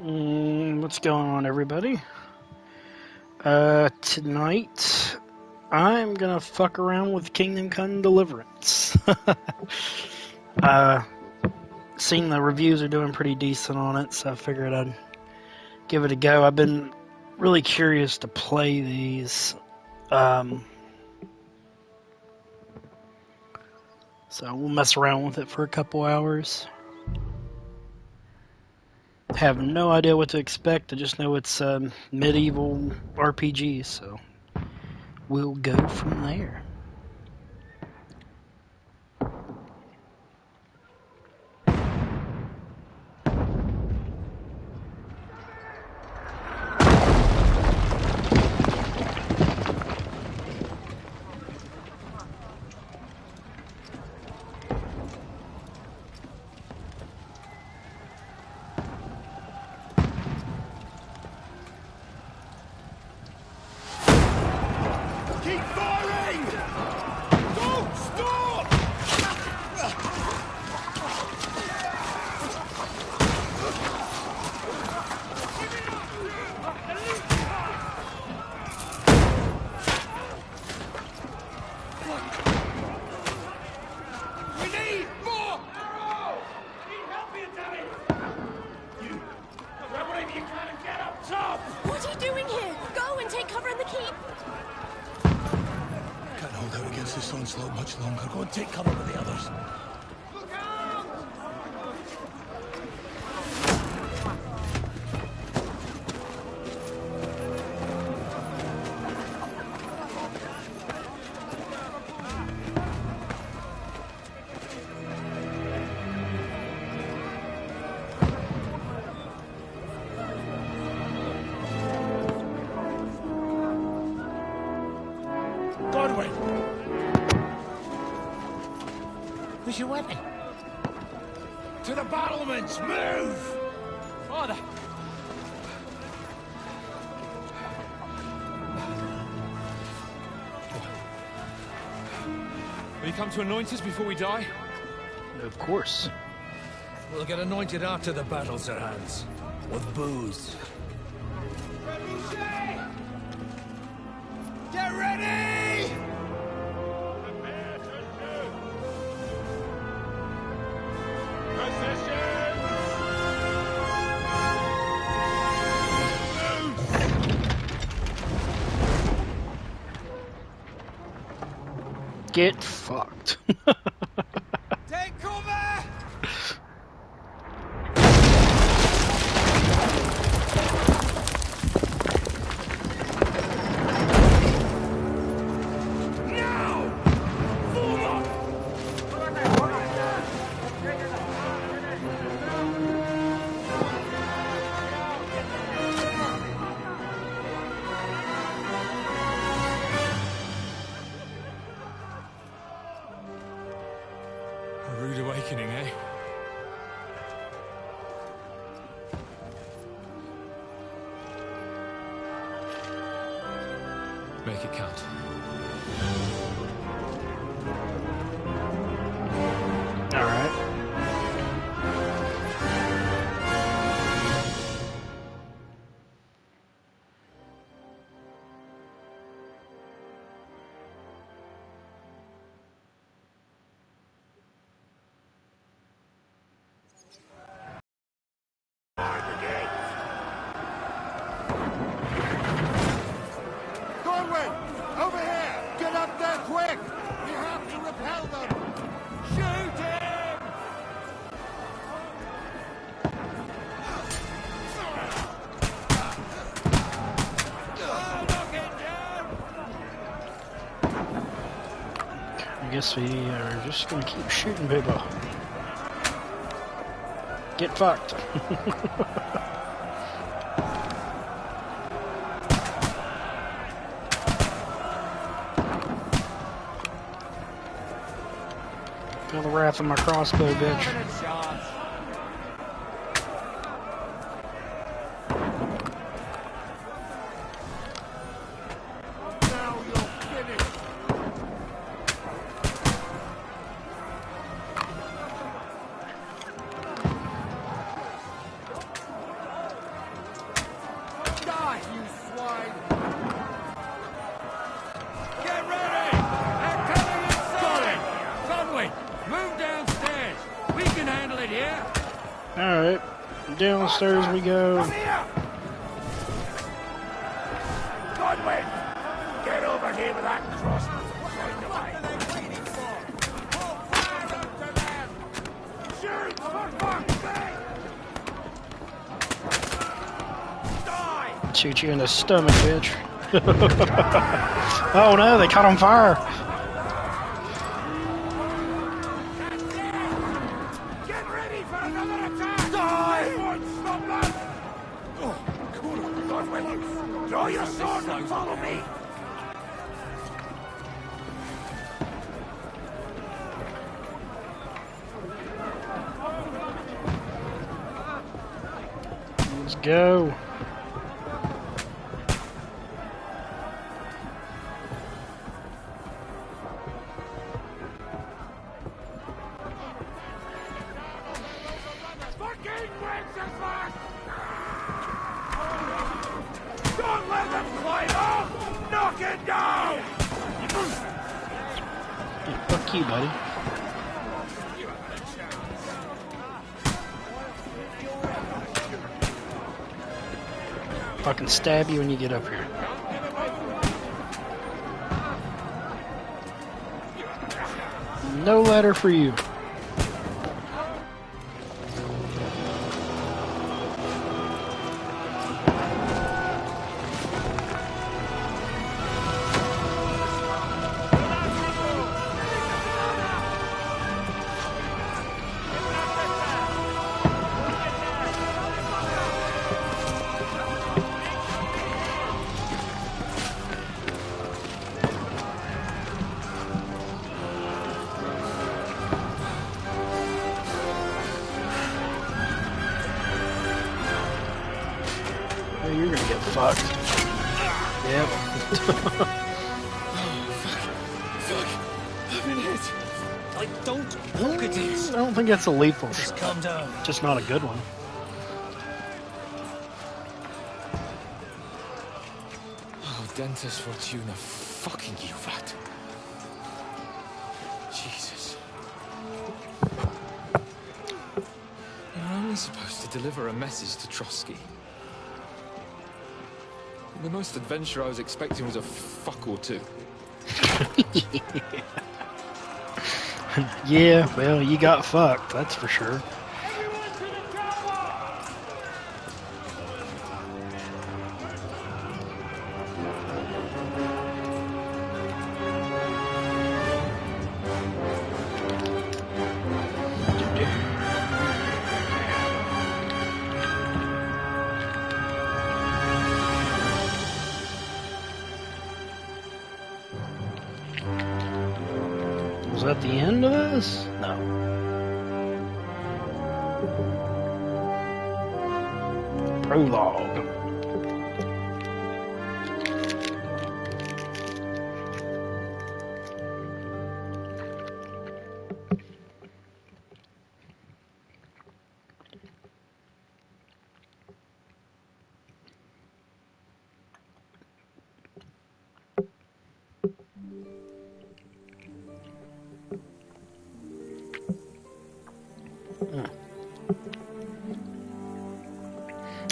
What's going on, everybody? Tonight I'm gonna fuck around with Kingdom Come Deliverance. Seen the reviews are doing pretty decent on it, so I figured I'd give it a go. I've been really curious to play these, so we'll mess around with it for a couple hours. Have no idea what to expect. I just know it's a medieval RPG, so we'll go from there. Where's your weapon? To the battlements! Move! Father! Will you come to anoint us before we die? Of course. We'll get anointed after the battles are hands. With booze. Get ready! Get fucked. Take cover! Now! Fall up! A rude awakening, eh? Make it count. All right. Over here! Get up there quick! We have to repel them! Shoot him! I guess we are just gonna keep shooting people. Get fucked. Feel the wrath of my crossbow, bitch. here. Alright. Downstairs we go. Come here! Godwin! Get over here with that crossbow. Find the way. Shoot! For fuck's sake! Die! Shoot you in the stomach, bitch. Oh no, they caught on fire. Get ready for another attack! Die! Won't stop that! Oh, cool. Godwin, draw your sword and follow me! Let's go. Fucking Wenceslas! Don't let them climb up! Knock it down! Yeah, fuck you, buddy. Fucking stab you when you get up here. No letter for you. You're gonna get fucked. Yep. Fuck. I've been hit. I don't look at it. I don't think that's a lethal Just shot. calm down. Just not a good one. Oh, Dentes Fortuna, fucking you, rat. Jesus. You're only supposed to deliver a message to Trotsky. The most adventure I was expecting was a fuck or two. Yeah, well, you got fucked, that's for sure. Everyone to the tower! Was that the end of this? No. Prologue.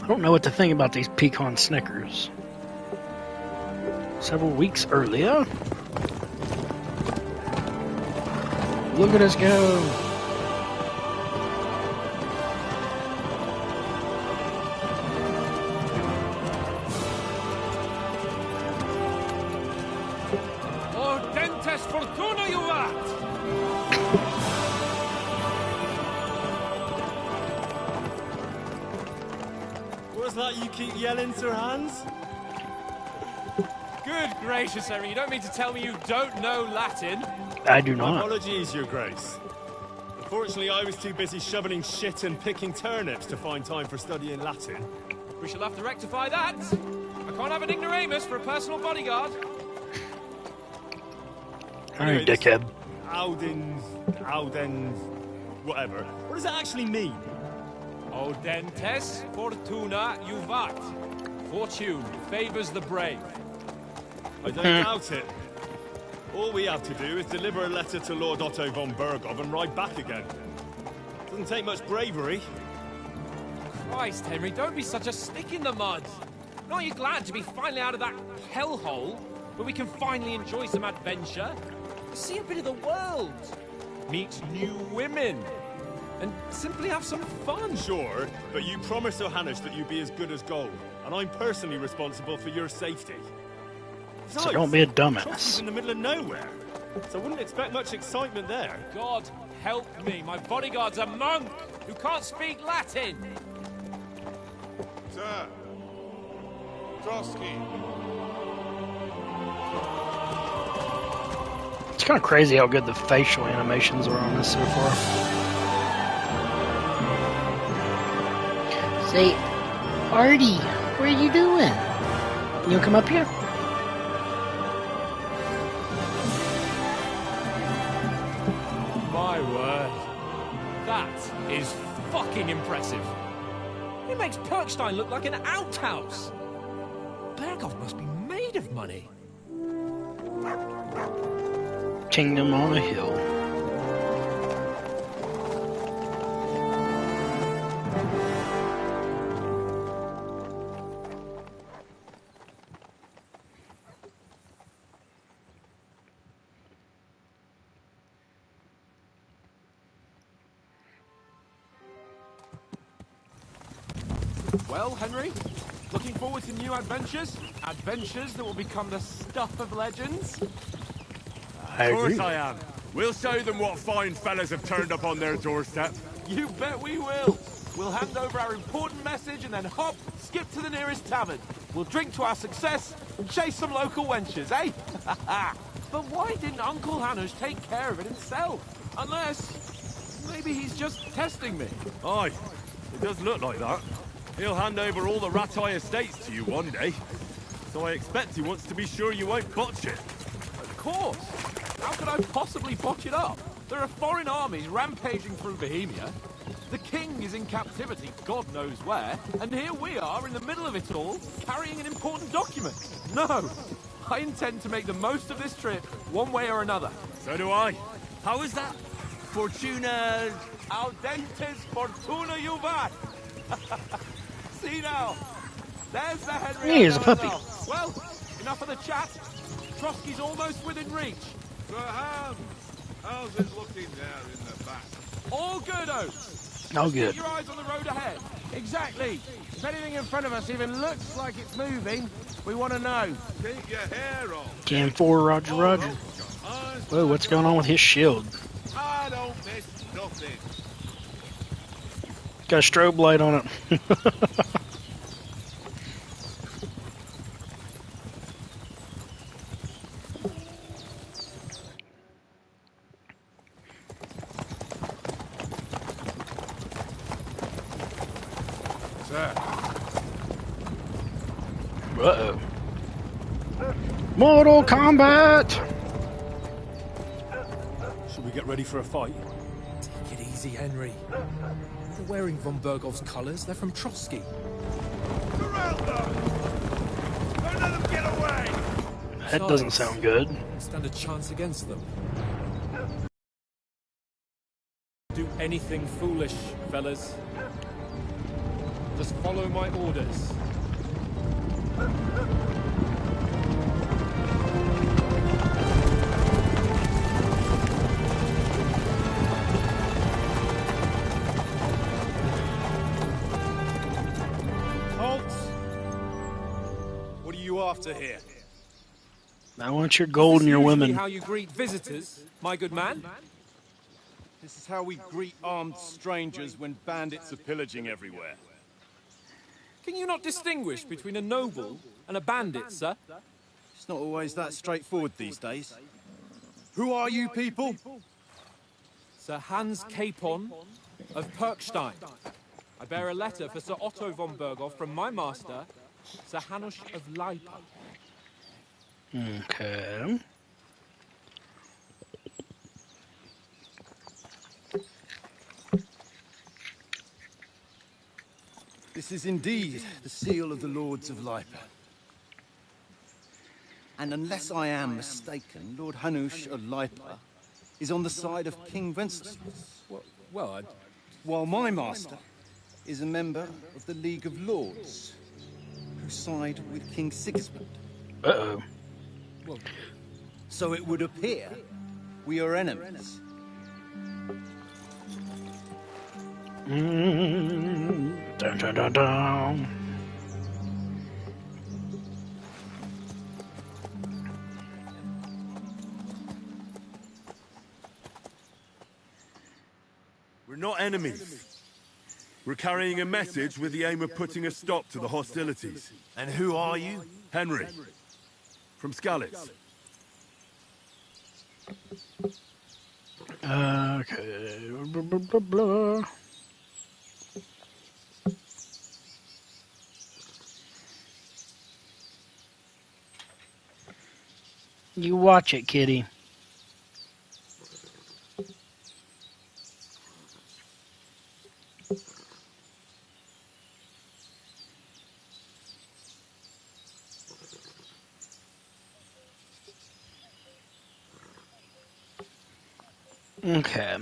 I don't know what to think about these pecan Snickers. Several weeks earlier. Look at us go. Oh, Dentes Fortuna, you rat! What's that you keep yelling, Sir Hans? Good gracious, Harry, you don't mean to tell me you don't know Latin? I do not. Apologies, Your Grace. Unfortunately, I was too busy shoveling shit and picking turnips to find time for studying Latin. We shall have to rectify that. I can't have an ignoramus for a personal bodyguard. Alright, dickhead. Auden, whatever. What does that actually mean? O Dentes Fortuna Juvat. Fortune favors the brave. I don't doubt it. All we have to do is deliver a letter to Lord Otto von Bergov and ride back again. Doesn't take much bravery. Christ, Henry, don't be such a stick in the mud. Aren't you glad to be finally out of that hellhole where we can finally enjoy some adventure? See a bit of the world, meet new women, and simply have some fun. Sure, but you promised Johannes that you'd be as good as gold, and I'm personally responsible for your safety. So don't be a Trotsky's dumbass. in the middle of nowhere, so I wouldn't expect much excitement there. God help me, my bodyguard's a monk who can't speak Latin. Sir. Trotsky. It's kind of crazy how good the facial animations are on this so far. Say, Artie, what are you doing? You come up here? My word. That is fucking impressive. It makes Perkstein look like an outhouse. Berghoff must be made of money. Kingdom on a hill. Well, Henry, looking forward to new adventures? Adventures that will become the stuff of legends? I Of course agree. I am. We'll show them what fine fellas have turned up on their doorstep. You bet we will. We'll hand over our important message and then hop, skip to the nearest tavern. We'll drink to our success and chase some local wenches, eh? But why didn't Uncle Hanush take care of it himself? Unless, maybe he's just testing me. Aye, it does look like that. He'll hand over all the Ratai estates to you one day. So I expect he wants to be sure you won't botch it. Of course. How could I possibly botch it up? There are foreign armies rampaging through Bohemia. The king is in captivity, God knows where, and here we are in the middle of it all, carrying an important document. No, I intend to make the most of this trip, one way or another. So do I. How is that? Fortuna... Audentes fortuna juvat. See now, there's the Henry. Hey, he's a puppy. Well, enough of the chat. Trotsky's almost within reach. Sir Hans, how's it looking there in the back? All good, Oates. Oh, Keep good. your eyes on the road ahead. Exactly. If anything in front of us even looks like it's moving, we want to know. Keep your hair on. Cam 4, Roger, Roger. Whoa, what's going on with his shield? I don't miss nothing. Got a strobe light on it. Sir. Uh-oh. Mortal Kombat! Should we get ready for a fight? Take it easy, Henry. They're wearing von Berghoff's colours. They're from Trotsky. Surround them! Don't let them get away! That doesn't sound good. Stand a chance against them. Do anything foolish, fellas. Just follow my orders. Halt! What are you after here? I want your gold and your Usually women. how you greet visitors, my good man? This is how we greet armed strangers when bandits are pillaging everywhere. Can you not distinguish between a noble and a bandit, sir? It's not always that straightforward these days. Who are you people? Sir Hans Capon of Perkstein. I bear a letter for Sir Otto von Berghoff from my master, Sir Hanush of Leipa. Okay. This is indeed the seal of the Lords of Leipa. And unless I am mistaken, Lord Hanush of Leipa is on the side of King Wenceslas. Well, I while my master is a member of the League of Lords, who side with King Sigismund. Uh-oh. So it would appear we are enemies. Dun, dun, dun, dun. We're not enemies. We're carrying a message with the aim of putting a stop to the hostilities. And who are you? Henry. From Skalitz. Okay. Blah, blah, blah, blah. You watch it, kitty. Okay.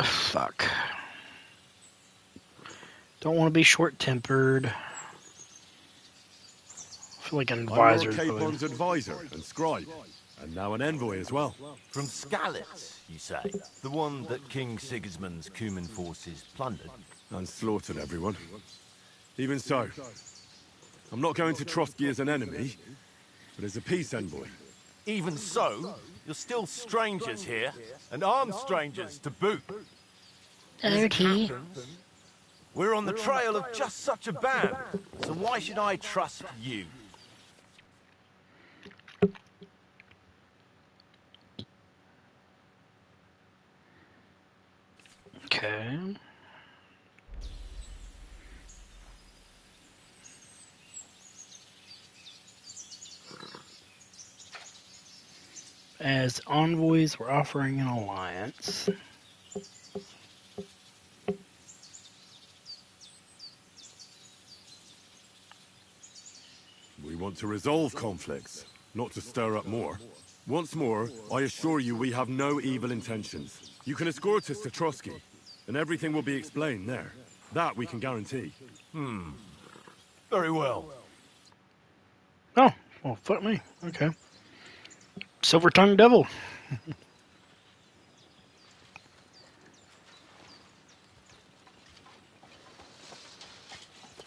Fuck. Don't want to be short-tempered. I feel like an advisor. I'm Lord Capon's advisor and scribe, and now an envoy as well. From Skalitz, you say? The one that King Sigismund's Cuman forces plundered? And slaughtered everyone. Even so, I'm not going to Trotsky as an enemy, but as a peace envoy. Even so, you're still strangers here, and armed strangers to boot. Dirty. We're on the trail of just such a band, so why should I trust you? Okay. As envoys, we're offering an alliance. We want to resolve conflicts, not to stir up more. Once more, I assure you we have no evil intentions. You can escort us to Trotsky, and everything will be explained there. That we can guarantee. Very well. Oh, well, fuck me. Okay. Silver-tongued devil.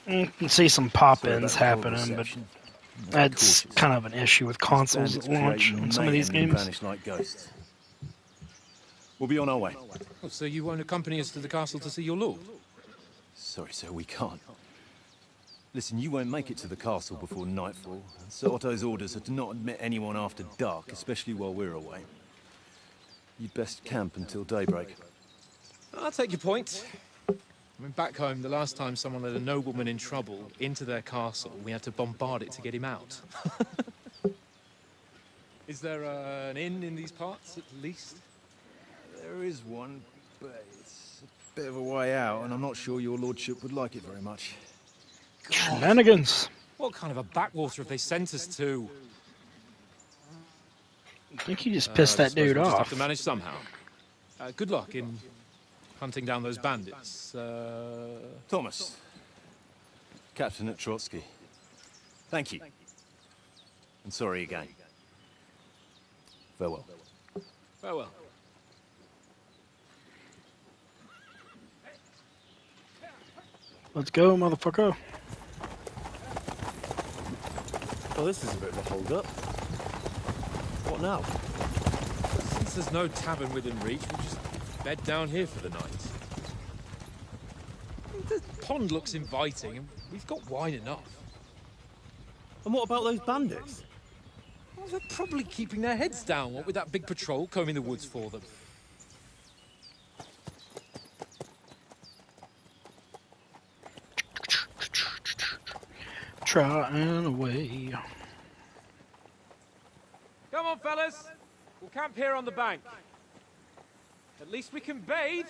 You can see some pop-ins happening, but that's kind of an issue with consoles at launch on some of these games. Vanish like ghosts. We'll be on our way. Oh, so you won't accompany us to the castle to see your lord? Sorry, sir, we can't. Listen, you won't make it to the castle before nightfall. Sir Otto's orders are to not admit anyone after dark, especially while we're away. You'd best camp until daybreak. I'll take your point. I mean, back home, the last time someone led a nobleman in trouble into their castle, we had to bombard it to get him out. Is there an inn in these parts, at least? There is one, but it's a bit of a way out, and I'm not sure your lordship would like it very much. Shenanigans. What kind of a backwater have they sent us to? I think you just pissed that dude We'll just have off. to manage somehow. Good luck in hunting down those bandits. Thomas, captain at Trotsky. Thank you. And sorry again. Farewell. Farewell. Let's go, motherfucker. Well, this is a bit of a hold-up. What now? Since there's no tavern within reach, we'll just bed down here for the night. The pond looks inviting, and we've got wine enough. And what about those bandits? Well, they're probably keeping their heads down, what with that big patrol combing the woods for them. Trying away. Come on, fellas. We'll camp here on the bank. At least we can bathe.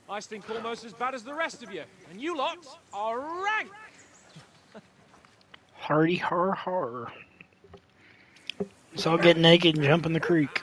I stink almost as bad as the rest of you. And you lot are rank. Hardy har har. So I'll get naked and jump in the creek.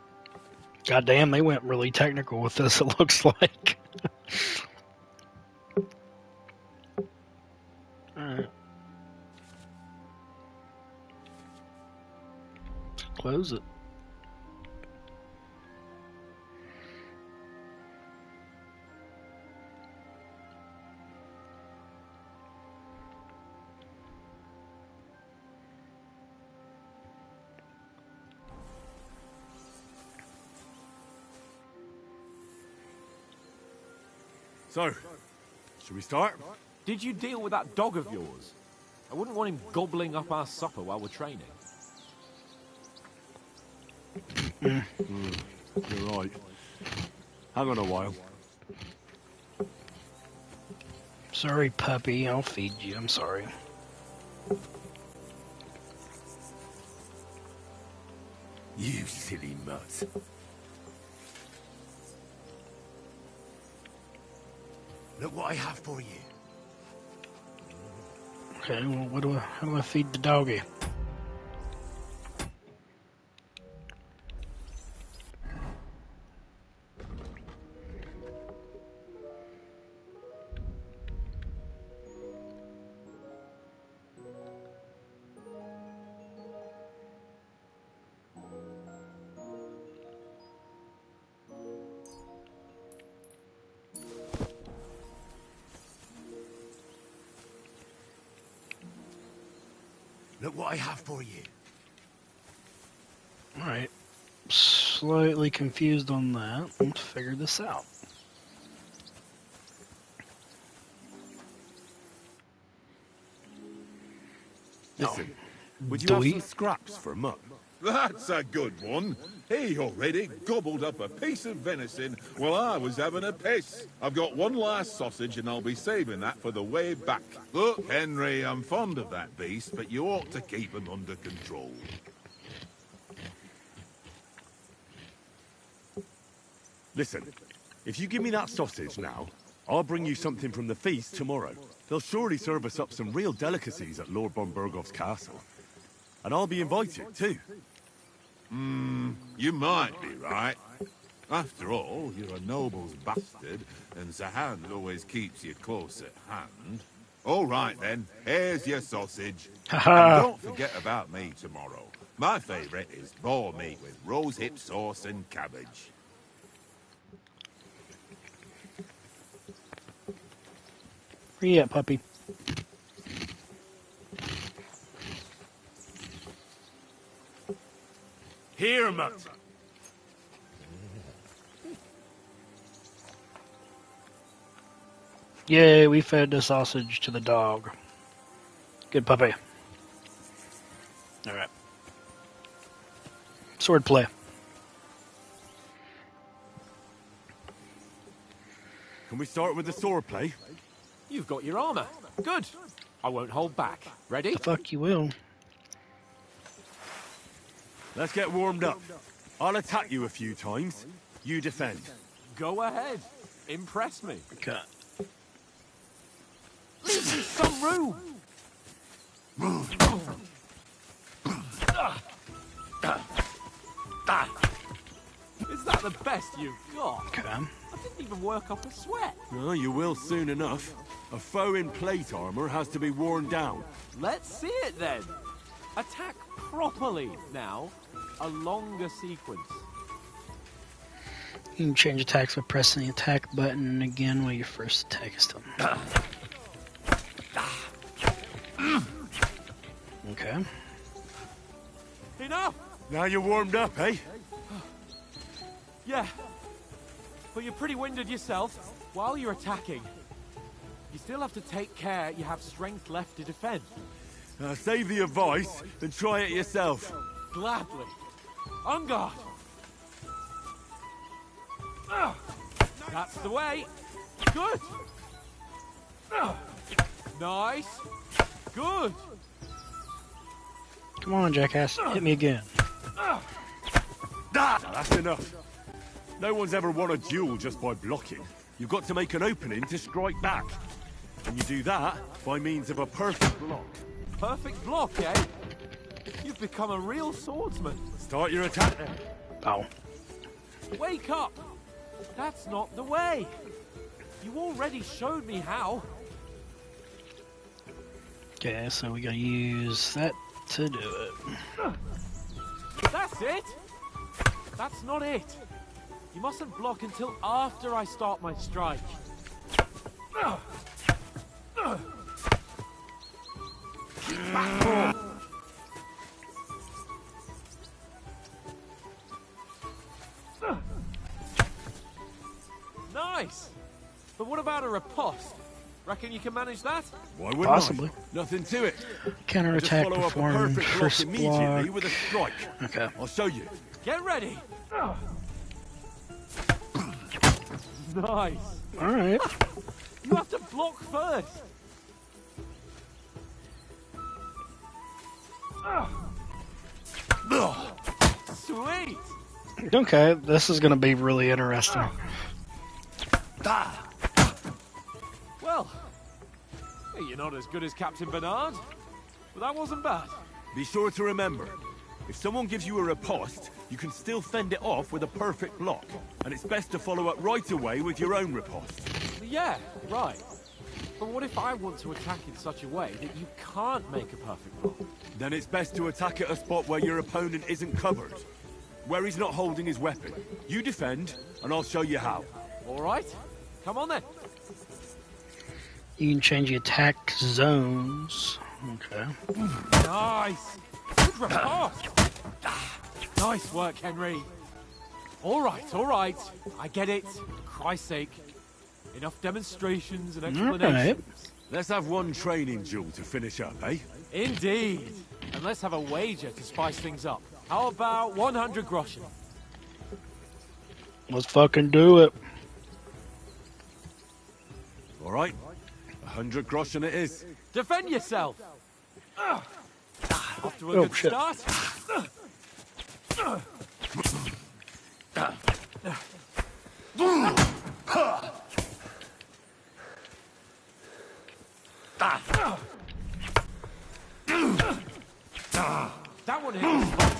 God damn, they went really technical with this, it looks like. Alright. Close it. So, should we start? Did you deal with that dog of yours? I wouldn't want him gobbling up our supper while we're training. You're right. Hang on a while. Sorry, puppy. I'll feed you. I'm sorry. You silly mutt. Look what I have for you. Okay, well, how do I feed the doggy? Look what I have for you. Alright. Slightly confused on that. Let's figure this out. Listen, would you have some scraps for Mutt? That's a good one. He already gobbled up a piece of venison while I was having a piss. I've got one last sausage and I'll be saving that for the way back. Look, Henry, I'm fond of that beast, but you ought to keep him under control. Listen, if you give me that sausage now, I'll bring you something from the feast tomorrow. They'll surely serve us up some real delicacies at Lord von Bergoff's castle. And I'll be invited, too. You might be right. After all, you're a noble's bastard, and Sir Hans always keeps you close at hand. All right, then. Here's your sausage. And don't forget about me tomorrow. My favourite is boar meat with rosehip sauce and cabbage. Where you at, puppy? Here, Mutt. Yay, we fed the sausage to the dog. Good puppy. Alright. Sword play. Can we start with the sword play? You've got your armor. Good. I won't hold back. Ready? The fuck you will. Let's get warmed up. I'll attack you a few times. You defend. Go ahead. Impress me. Okay. Leave me some room. Is that the best you've got? Okay. I didn't even work up a sweat. Oh, you will soon enough. A foe in plate armor has to be worn down. Let's see it then. Attack properly now. A longer sequence. You can change attacks by pressing the attack button again while your first attack is done. Okay. Enough! Now you're warmed up, eh? Yeah. But you're pretty winded yourself. While you're attacking, you still have to take care you have strength left to defend. Save the advice and try it yourself. Gladly. On guard. That's the way. Good. Nice. Good. Come on, jackass. Hit me again. That's enough. No one's ever won a duel just by blocking. You've got to make an opening to strike back. And you do that by means of a perfect block. Perfect block, eh? You've become a real swordsman. Start your attack then. Oh. Wake up! That's not the way. You already showed me how. Okay, so we gotta use that to do it. That's it? That's not it. You mustn't block until after I start my strike. Keep back, Paul. Nice. But what about a riposte? Reckon you can manage that? Why wouldn't Possibly. I? Nothing to it. Counterattack Just follow up a performed perfect block first immediately block. with a strike. Okay. I'll show you. Get ready. Nice. Alright. You have to block first. Sweet. Okay, this is gonna be really interesting. Well, you're not as good as Captain Bernard, but that wasn't bad. Be sure to remember, if someone gives you a riposte, you can still fend it off with a perfect block. And it's best to follow up right away with your own riposte. Yeah, right. But what if I want to attack in such a way that you can't make a perfect block? Then it's best to attack at a spot where your opponent isn't covered. Where he's not holding his weapon. You defend, and I'll show you how. All right. Come on then. You can change the attack zones. Okay. Nice. Good riposte. Nice work, Henry. All right. I get it. For Christ's sake. Enough demonstrations and explanations. Let's have one training duel to finish up, eh? Indeed. And let's have a wager to spice things up. How about 100 groschen? Let's fucking do it. All right. 100 groschen it is. Defend yourself. Off to a Oh, good shit. start. That one hit the spot.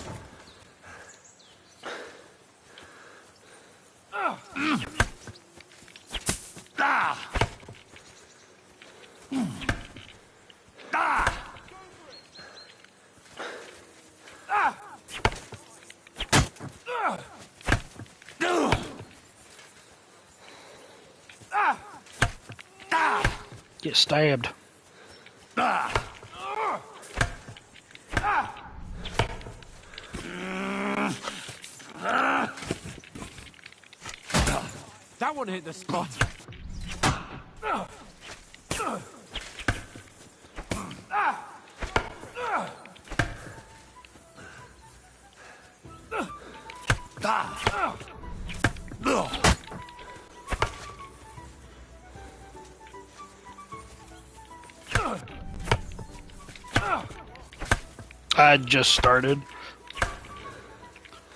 Get stabbed. That one hit the spot. I just started.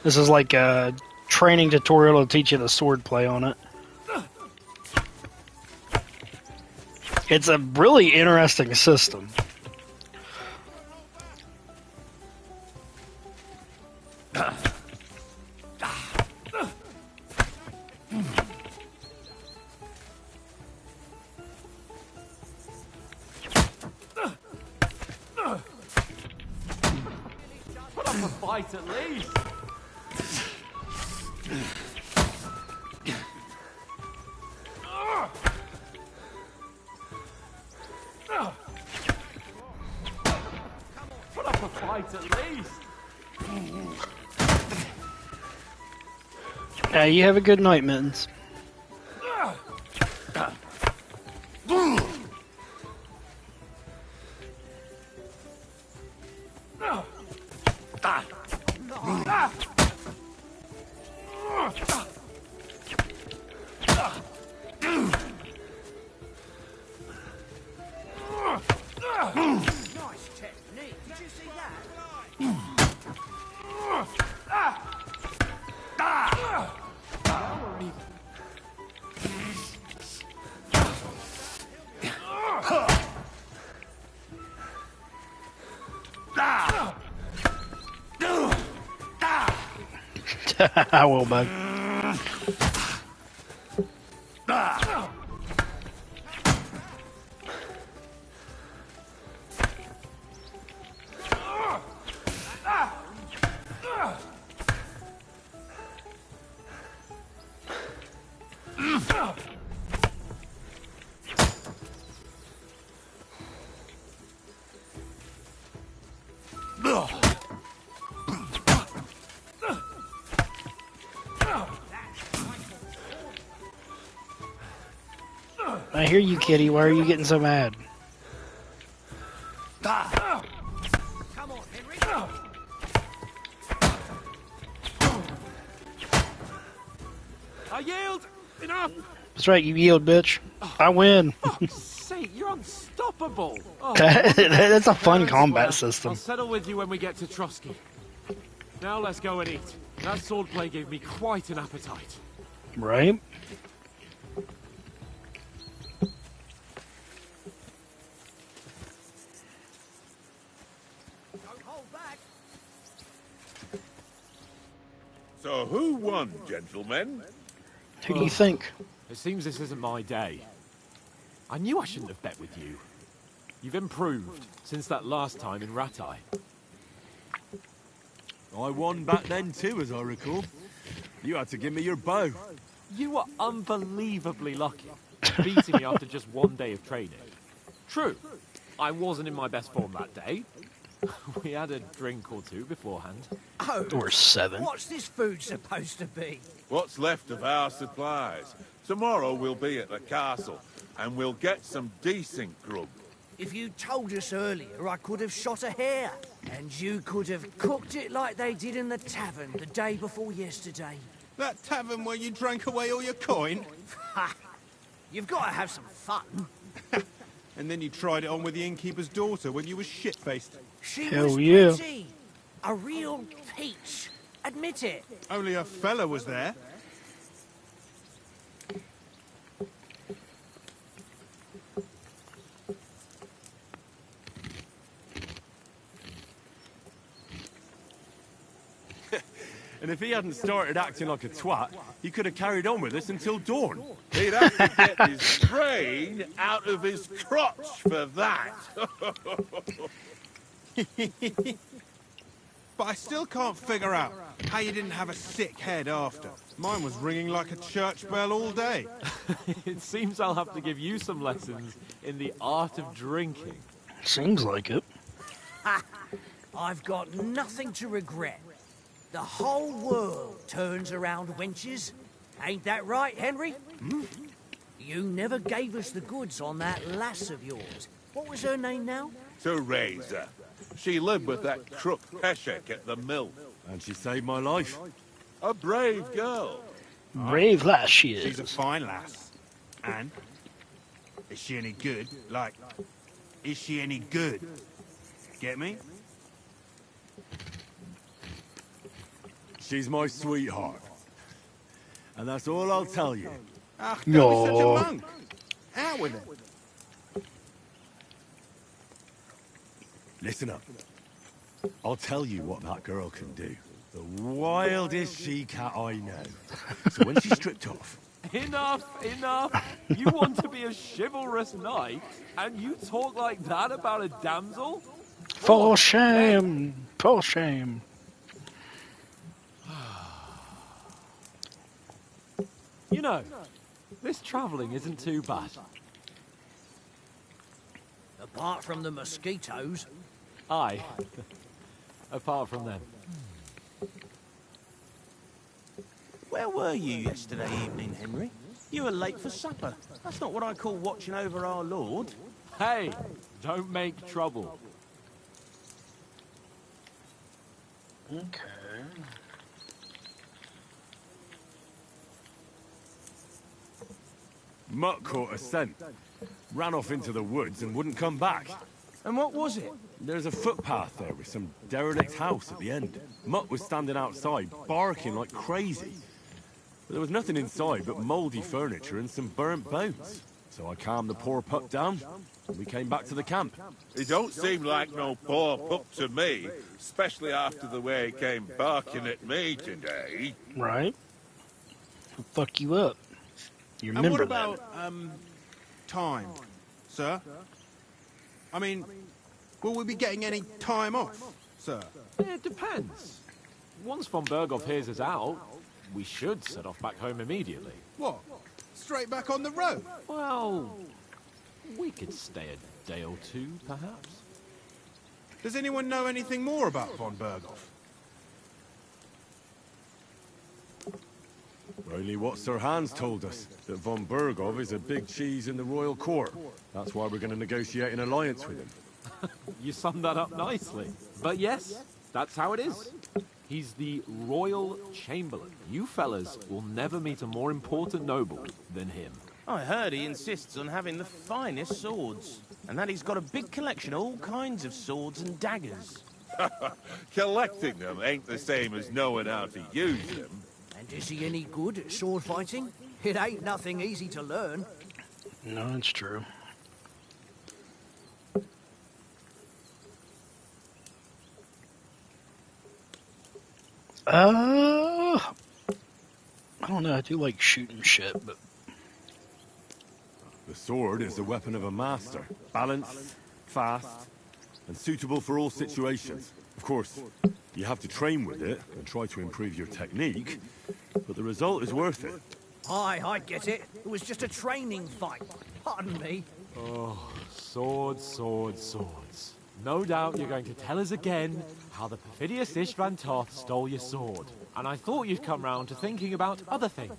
This is like a training tutorial to teach you the sword play on it. It's a really interesting system. Put up a fight at least. Put up a fight at least. You have a good night, Mittens. Nice technique. Did you see that? I will, bud. I hear you, kitty. Why are you getting so mad? Come on, Henry. I yield! Enough! That's right, you yield, bitch. I win. Fuck's sake, you're unstoppable! Oh, That's a fun well, combat I'll system. settle with you when we get to Trusky. Now let's go and eat. That swordplay gave me quite an appetite. Right? Don't hold back. So who won, gentlemen? Who do you think? It seems this isn't my day. I knew I shouldn't have bet with you. You've improved since that last time in Ratai. I won back then too, as I recall. You had to give me your bow. You were unbelievably lucky, beating me after just one day of training. True, I wasn't in my best form that day. We had a drink or two beforehand. Oh, Or 7. what's this food supposed to be? What's left of our supplies. Tomorrow we'll be at the castle, and we'll get some decent grub. If you told us earlier, I could have shot a hare. And you could have cooked it like they did in the tavern the day before yesterday. That tavern where you drank away all your coin? Ha! You've got to have some fun. And then you tried it on with the innkeeper's daughter when you were shit-faced. She Hell was yeah. pretty. A real peach. Admit it. Only a fella was there. And if he hadn't started acting like a twat, he could have carried on with us until dawn. He'd have to get his brain out of his crotch for that. But I still can't figure out how you didn't have a sick head after. Mine was ringing like a church bell all day. It seems I'll have to give you some lessons in the art of drinking. Seems like it. Ha! I've got nothing to regret. The whole world turns around wenches. Ain't that right, Henry? Hmm? You never gave us the goods on that lass of yours. What was her name now? Teresa. She lived with that crook Peshek at the mill. And she saved my life. A brave girl. Brave lass she is. She's a fine lass. And? Is she any good? Like, is she any good? Get me? She's my sweetheart. And that's all I'll tell you. Ah, don't be such a No. monk. Out with it. Listen up. I'll tell you what that girl can do. The wildest she-cat I know. So when she's stripped off... Enough, enough! You want to be a chivalrous knight, and you talk like that about a damsel? For shame. For shame. You know, this travelling isn't too bad. Apart from the mosquitoes. Aye. Apart from them. Where were you yesterday evening, Henry? You were late for supper. That's not what I call watching over our Lord. Hey, don't make trouble. Okay. Mutt caught a scent. Ran off into the woods and wouldn't come back. And what was it? There's a footpath there with some derelict house at the end. Mutt was standing outside, barking like crazy. But there was nothing inside but mouldy furniture and some burnt bones. So I calmed the poor pup down, and we came back to the camp. He don't seem like no poor pup to me, especially after the way he came barking at me today. Right. He'll fuck you up. You And remember what about, time, sir? I mean, will we be getting any time off, sir? It depends. Once von Berghoff hears us out, we should set off back home immediately. What? Straight back on the road? Well, we could stay a day or two, perhaps. Does anyone know anything more about von Berghoff? Only what Sir Hans told us, that von Berghoff is a big cheese in the royal court. That's why we're going to negotiate an alliance with him. You summed that up nicely. But yes, that's how it is. He's the Royal Chamberlain. You fellas will never meet a more important noble than him. I heard he insists on having the finest swords, and that he's got a big collection of all kinds of swords and daggers. Collecting them ain't the same as knowing how to use them. And is he any good at sword fighting? It ain't nothing easy to learn. No, it's true. I don't know. I do like shooting shit, but The sword is the weapon of a master. Balanced, fast, and suitable for all situations. Of course, you have to train with it and try to improve your technique, but the result is worth it. Aye, I get it. It was just a training fight. Pardon me. Oh, swords, swords, swords. No doubt you're going to tell us again how the perfidious Istvan Toth stole your sword. And I thought you'd come round to thinking about other things.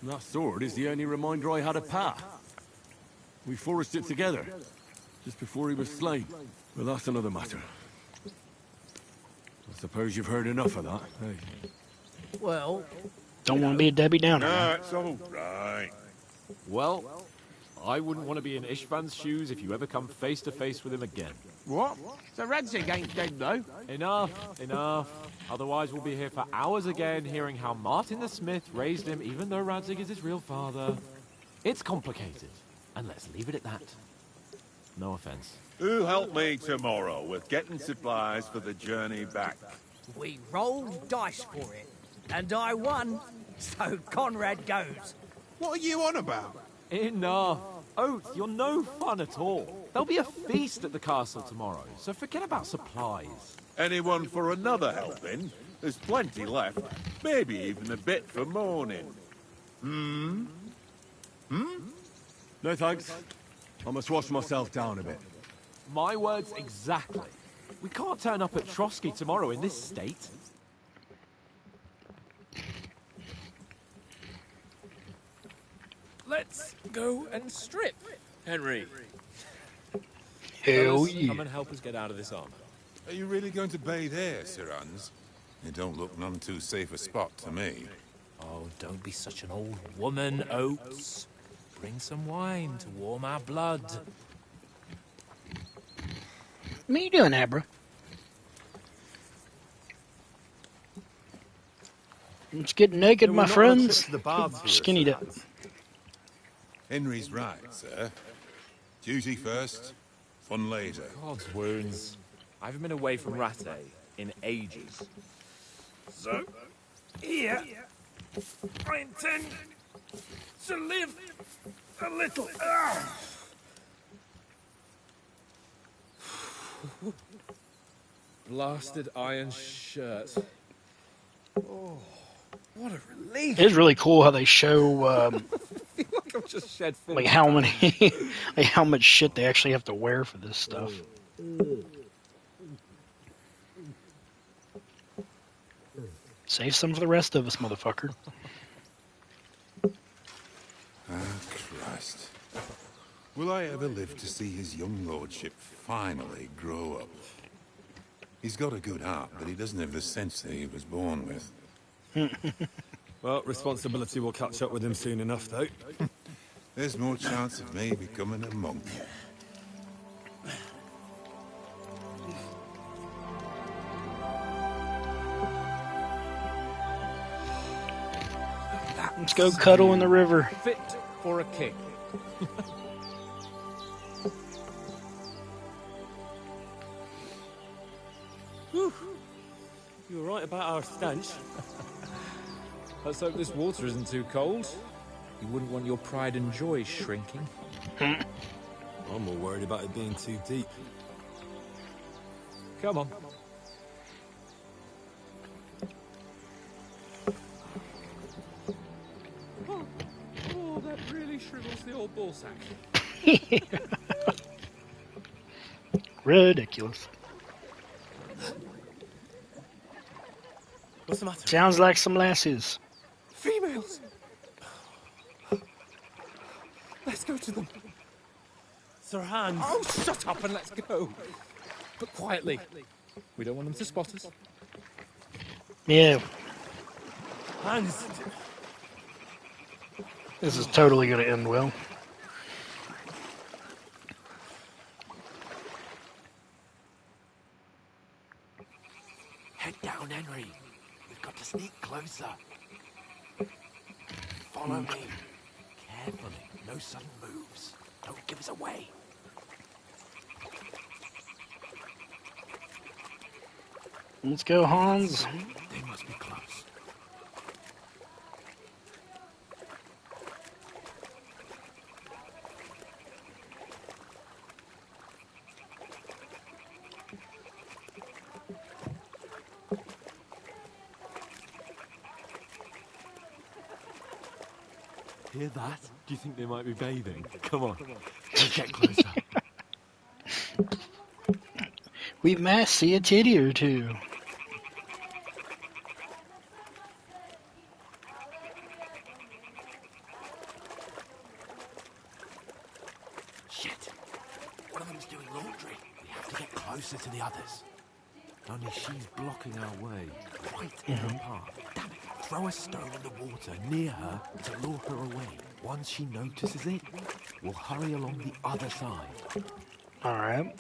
That sword is the only reminder I had of Pa. We forged it together, just before he was slain. But that's another matter. I suppose you've heard enough of that, eh? Well... Don't want to be a Debbie Downer. No, it's all right. Well, I wouldn't want to be in Istvan's shoes if you ever come face to face with him again. What? So Radzig ain't dead, though? Enough, enough. Otherwise we'll be here for hours again hearing how Martin the Smith raised him even though Radzig is his real father. It's complicated, and let's leave it at that. No offense. Who'll help me tomorrow with getting supplies for the journey back? We rolled dice for it, and I won, so Conrad goes. What are you on about? Enough. Oath, you're no fun at all. There'll be a feast at the castle tomorrow, so forget about supplies. Anyone for another helping? There's plenty left. Maybe even a bit for morning. No thanks. I must wash myself down a bit. My words exactly. We can't turn up at Trotsky tomorrow in this state. Let's go and strip, Henry. Hell Fellas, yeah. Come and help us get out of this armor. Are you really going to bathe here, Sir Hans? It don't look none too safe a spot to me. Oh, don't be such an old woman, Oates. Bring some wine to warm our blood. What are you doing, Abra? Let's get naked, my friends. Skinny dip. Henry's right, sir. Duty first, fun later. God's wounds. I haven't been away from Rattay in ages. So, here, I intend to live a little. Blasted iron shirt. Oh, what a relief! It's really cool how they show I've just shed full. like how many, like how much shit they actually have to wear for this stuff. Save some for the rest of us, motherfucker. Ah, Christ. Will I ever live to see his young lordship finally grow up? He's got a good heart, but he doesn't have the sense that he was born with. Well, responsibility will catch up with him soon enough, though. There's more chance of me becoming a monk. Let's go cuddle in the river. Fit for a king. You were right about our stench. Let's hope this water isn't too cold. You wouldn't want your pride and joy shrinking. I'm more worried about it being too deep. Come on. Oh, that really shrivels the old ballsack. Ridiculous. What's the matter? Sounds like some lassies. Females! Let's go to them. Sir Hans! Oh, shut up and let's go. But quietly. We don't want them to spot us. Yeah, Hans! this is totally going to end well. Head down, Henry. We've got to sneak closer. Follow me. Carefully. No sudden moves. Don't give us away. Let's go, Hans. They must be close. Hear that? Do you think they might be bathing? Come on. Let's get closer. We might see a titty or two. Shit. One of them's doing laundry. We have to get closer to the others. Only she's blocking our way. Right in her path. Damn it. Throw a stone in the water near her to lure her away. Once she notices it, we'll hurry along the other side. Alright.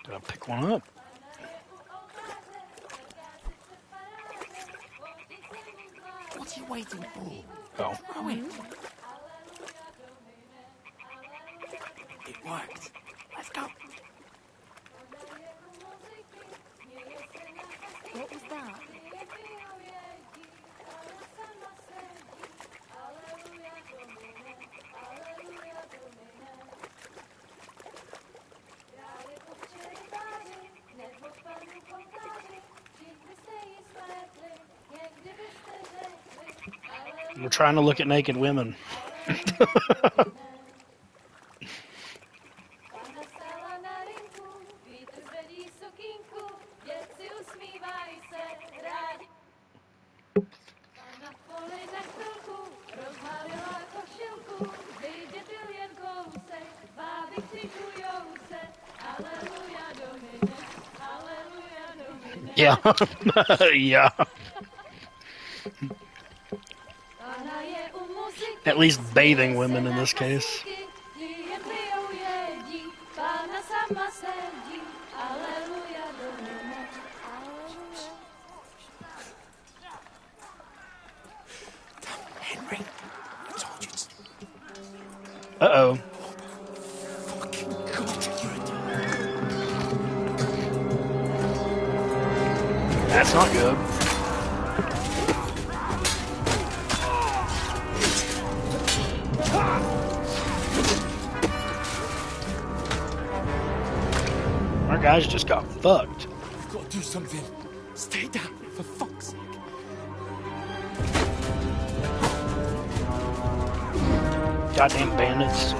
Did I pick one up? What's he waiting for? Oh. Throw it. It worked. Let's go. What was that? We're trying to look at naked women. Yeah. Yeah. At least bathing women in this case. Henry, I told you. Uh-oh. Fucking God, That's not good. Our guys just got fucked. We've got to do something. Stay down, for fuck's sake. Goddamn bandits.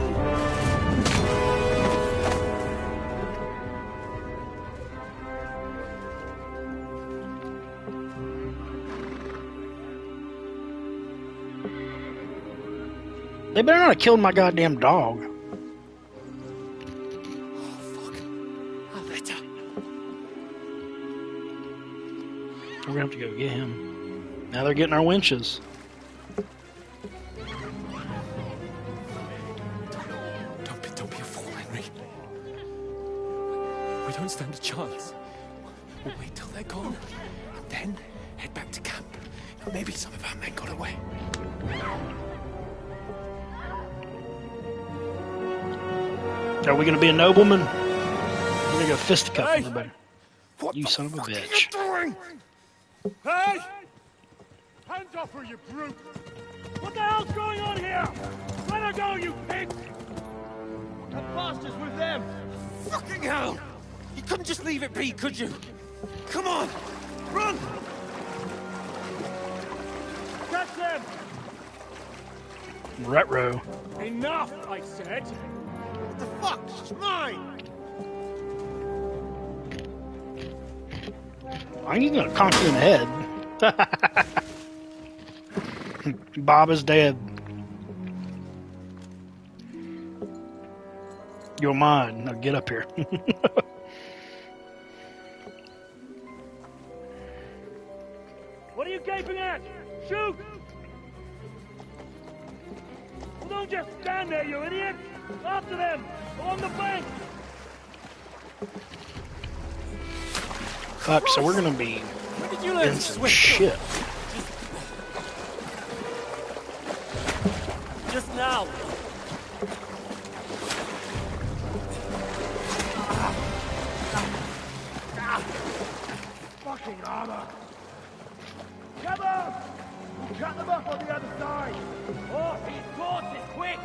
They better not have killed my goddamn dog. We're gonna have to go get him. Now they're getting our winches. Don't be a fool, Henry. We don't stand a chance. We'll wait till they're gone, and then head back to camp. Maybe some of our men got away. Are we gonna be a nobleman? We're gonna go fisticuff everybody. What you son of a bitch. What are you doing? Hey! Hands off her, you brute! What the hell's going on here? Let her go, you pig! That bastard's with them! Fucking hell! You couldn't just leave it be, could you? Come on! Run! Catch them! Retro. Enough, I said! What the fuck? It's mine! I'm just gonna conk you in the head. Bob is dead. You're mine. Now get up here. What are you gaping at? Shoot! Well, don't just stand there, you idiot! After them! Along the bank! Fuck, so we're gonna be When did you learn in to some swim? shit. Just now! Fucking armor! Cover! Cut them up on the other side! Oh, he's caught it! Quick!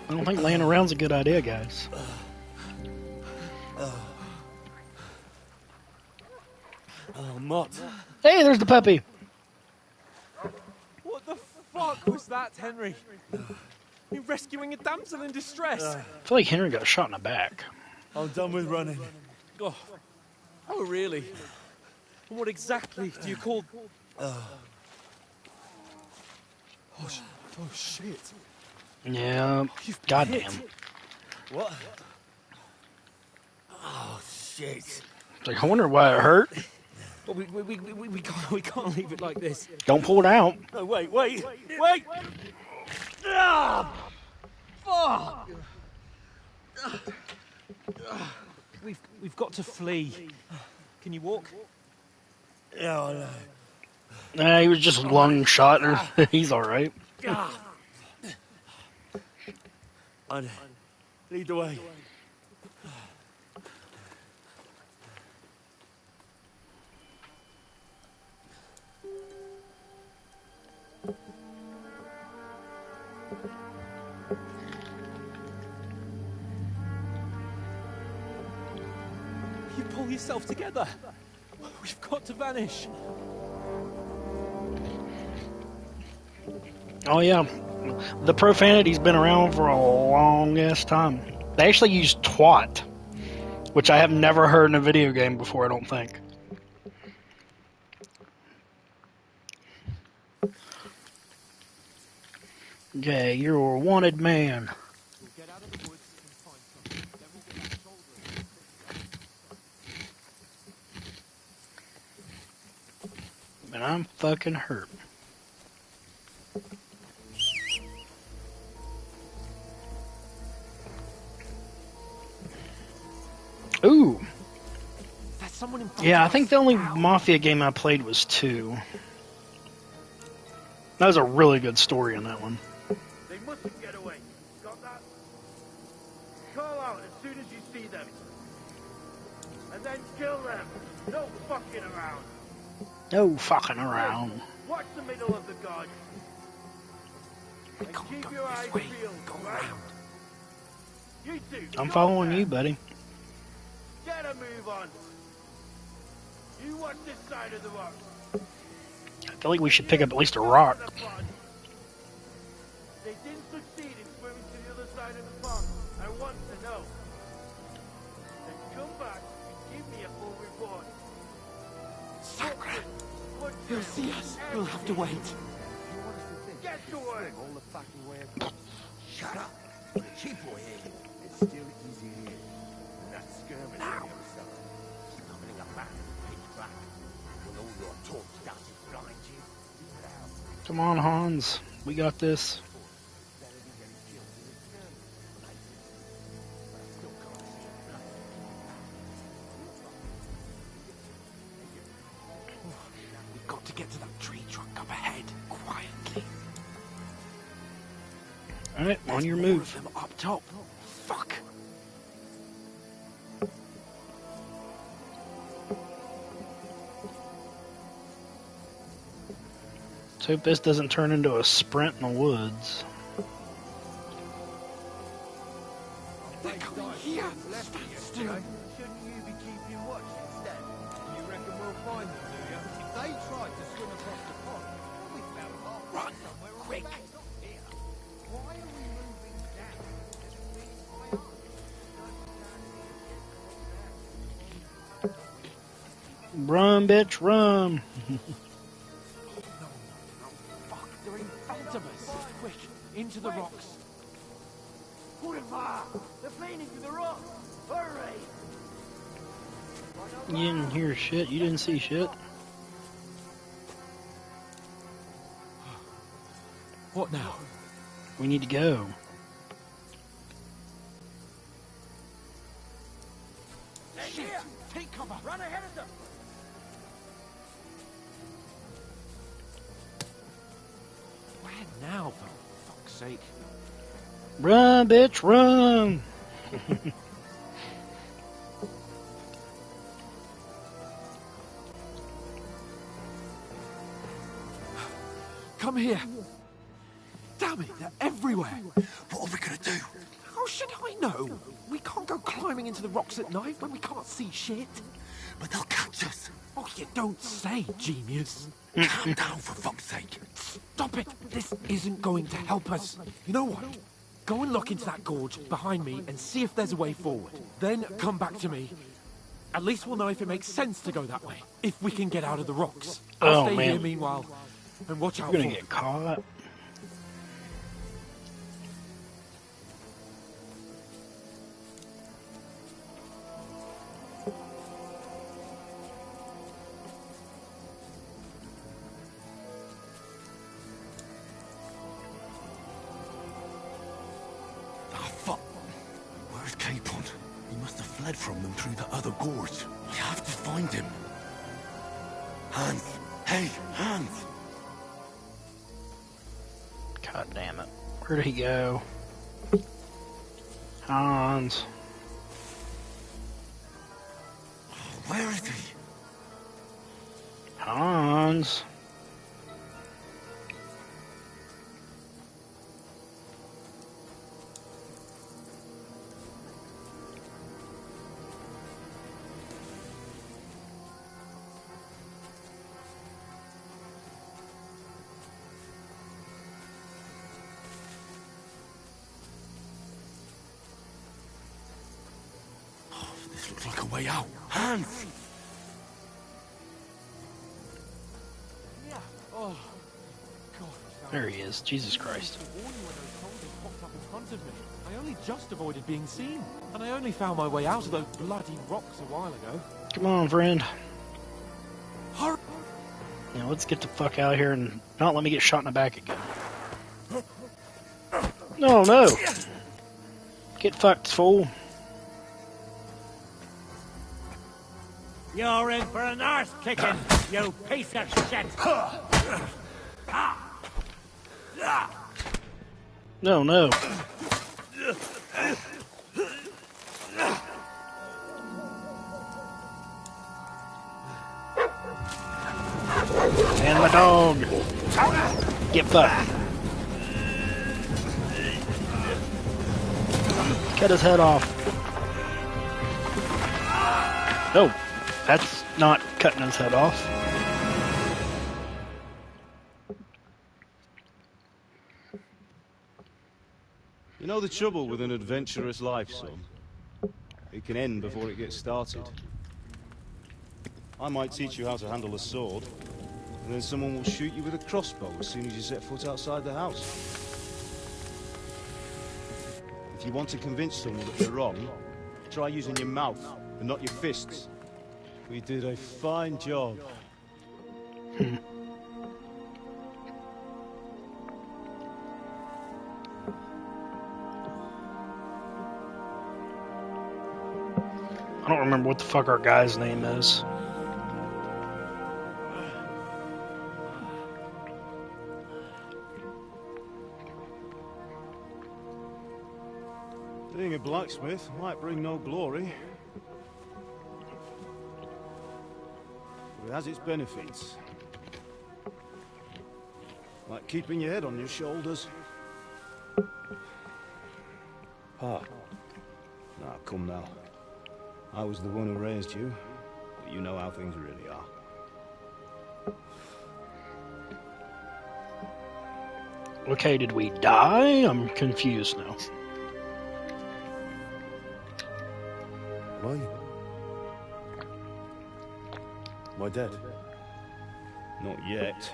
I don't think laying around's a good idea, guys. Oh, Mott. Hey, there's the puppy. What the fuck was that, Henry? You rescuing a damsel in distress? I feel like Henry got shot in the back. I'm done with running. Oh, really? And what exactly do you call... Oh, shit. Yeah, goddamn. What? Oh, shit. Like, I wonder why it hurt. Well, we can't leave it like this. Don't pull it out. No, wait! Ah! Fuck! We've got to flee. Can you walk? Yeah, I know. Nah, he was just lung shot. He's all right. I know. Lead the way. You pull yourself together. We've got to vanish. Oh yeah, the profanity's been around for a long ass time. They actually use twat, which I have never heard in a video game before, I don't think. Okay, you're a wanted man. And I'm fucking hurt. Ooh. That's someone in Yeah, I think the only Mafia game I played was 2. That was a really good story in that one. They mustn't get away. Got that? Call out as soon as you see them. And then kill them. No fucking around. No fucking around. Watch the middle of the guard. And keep your eyes peeled, right? You two. I'm following you, buddy. Get a move on. You watch this side of the rock. I feel like we should pick up at least a rock. They didn't succeed in swimming to the other side of the pond. I want to know. Then come back and give me a full report. Sacre! He'll see us. We'll have to wait. Get to work. All the fucking way across. Shut up. Cheap boy here. It's still easy here. And that skirmish on the other side. Summoning a man pitch black. When all your talk does is blind you. Come on, Hans. We got this. get to that tree trunk up ahead, quietly. Alright, on your More move. of them up top. Fuck. Let's hope this doesn't turn into a sprint in the woods. They're coming here. Stand still. Shouldn't you be keeping watch instead? You reckon we'll find them, do you? If they tried to swim across the pond, we found half Run, somewhere on quick. the bank, not here. Why are we moving down? If it means high up, Run, bitch, run! No, fuck, they're in front of us. Quick, into the rocks. they're fleeing through the rocks. Hurry! You didn't hear shit, you didn't see shit. What now? We need to go. Shit! Take cover! Run ahead of them! Where now, for fuck's sake? Run, bitch, run! Come here! Damn it, they're everywhere! What are we gonna do? How should I know? We can't go climbing into the rocks at night when we can't see shit. But they'll catch us. Oh, you don't say, genius. Calm down, for fuck's sake. Stop it! This isn't going to help us. You know what? Go and look into that gorge behind me and see if there's a way forward. Then come back to me. At least we'll know if it makes sense to go that way. If we can get out of the rocks. I'll Oh, stay man. here meanwhile. And watch out You're for gonna get caught. Ah, fuck. Where's Capon? He must have fled from them through the other gorge. We have to find him. Hans! Hey, Hans! God damn it. Where'd he go? Hans. Where is he? Hans. This looks like a way out. Hans! Yeah. Oh, God. There he is. Jesus Christ. I only just avoided being seen, and I only found my way out of those bloody rocks a while ago. Come on, friend. Hurry! Now let's get the fuck out of here and not let me get shot in the back again. No, no. Get fucked, fool. You're in for an arse kicking, you piece of shit! No, no. And my dog. Get fucked. Cut his head off. No, that's not cutting his head off. You know the trouble with an adventurous life, son? It can end before it gets started. I might teach you how to handle a sword, and then someone will shoot you with a crossbow as soon as you set foot outside the house. If you want to convince someone that they're wrong, try using your mouth and not your fists. We did a fine job. I don't remember what the fuck our guy's name is. Being a blacksmith might bring no glory, but it has its benefits. Like keeping your head on your shoulders. Pa. Nah, come now. I was the one who raised you, but you know how things really are. Okay, did we die? I'm confused now. Am I dead? Not yet.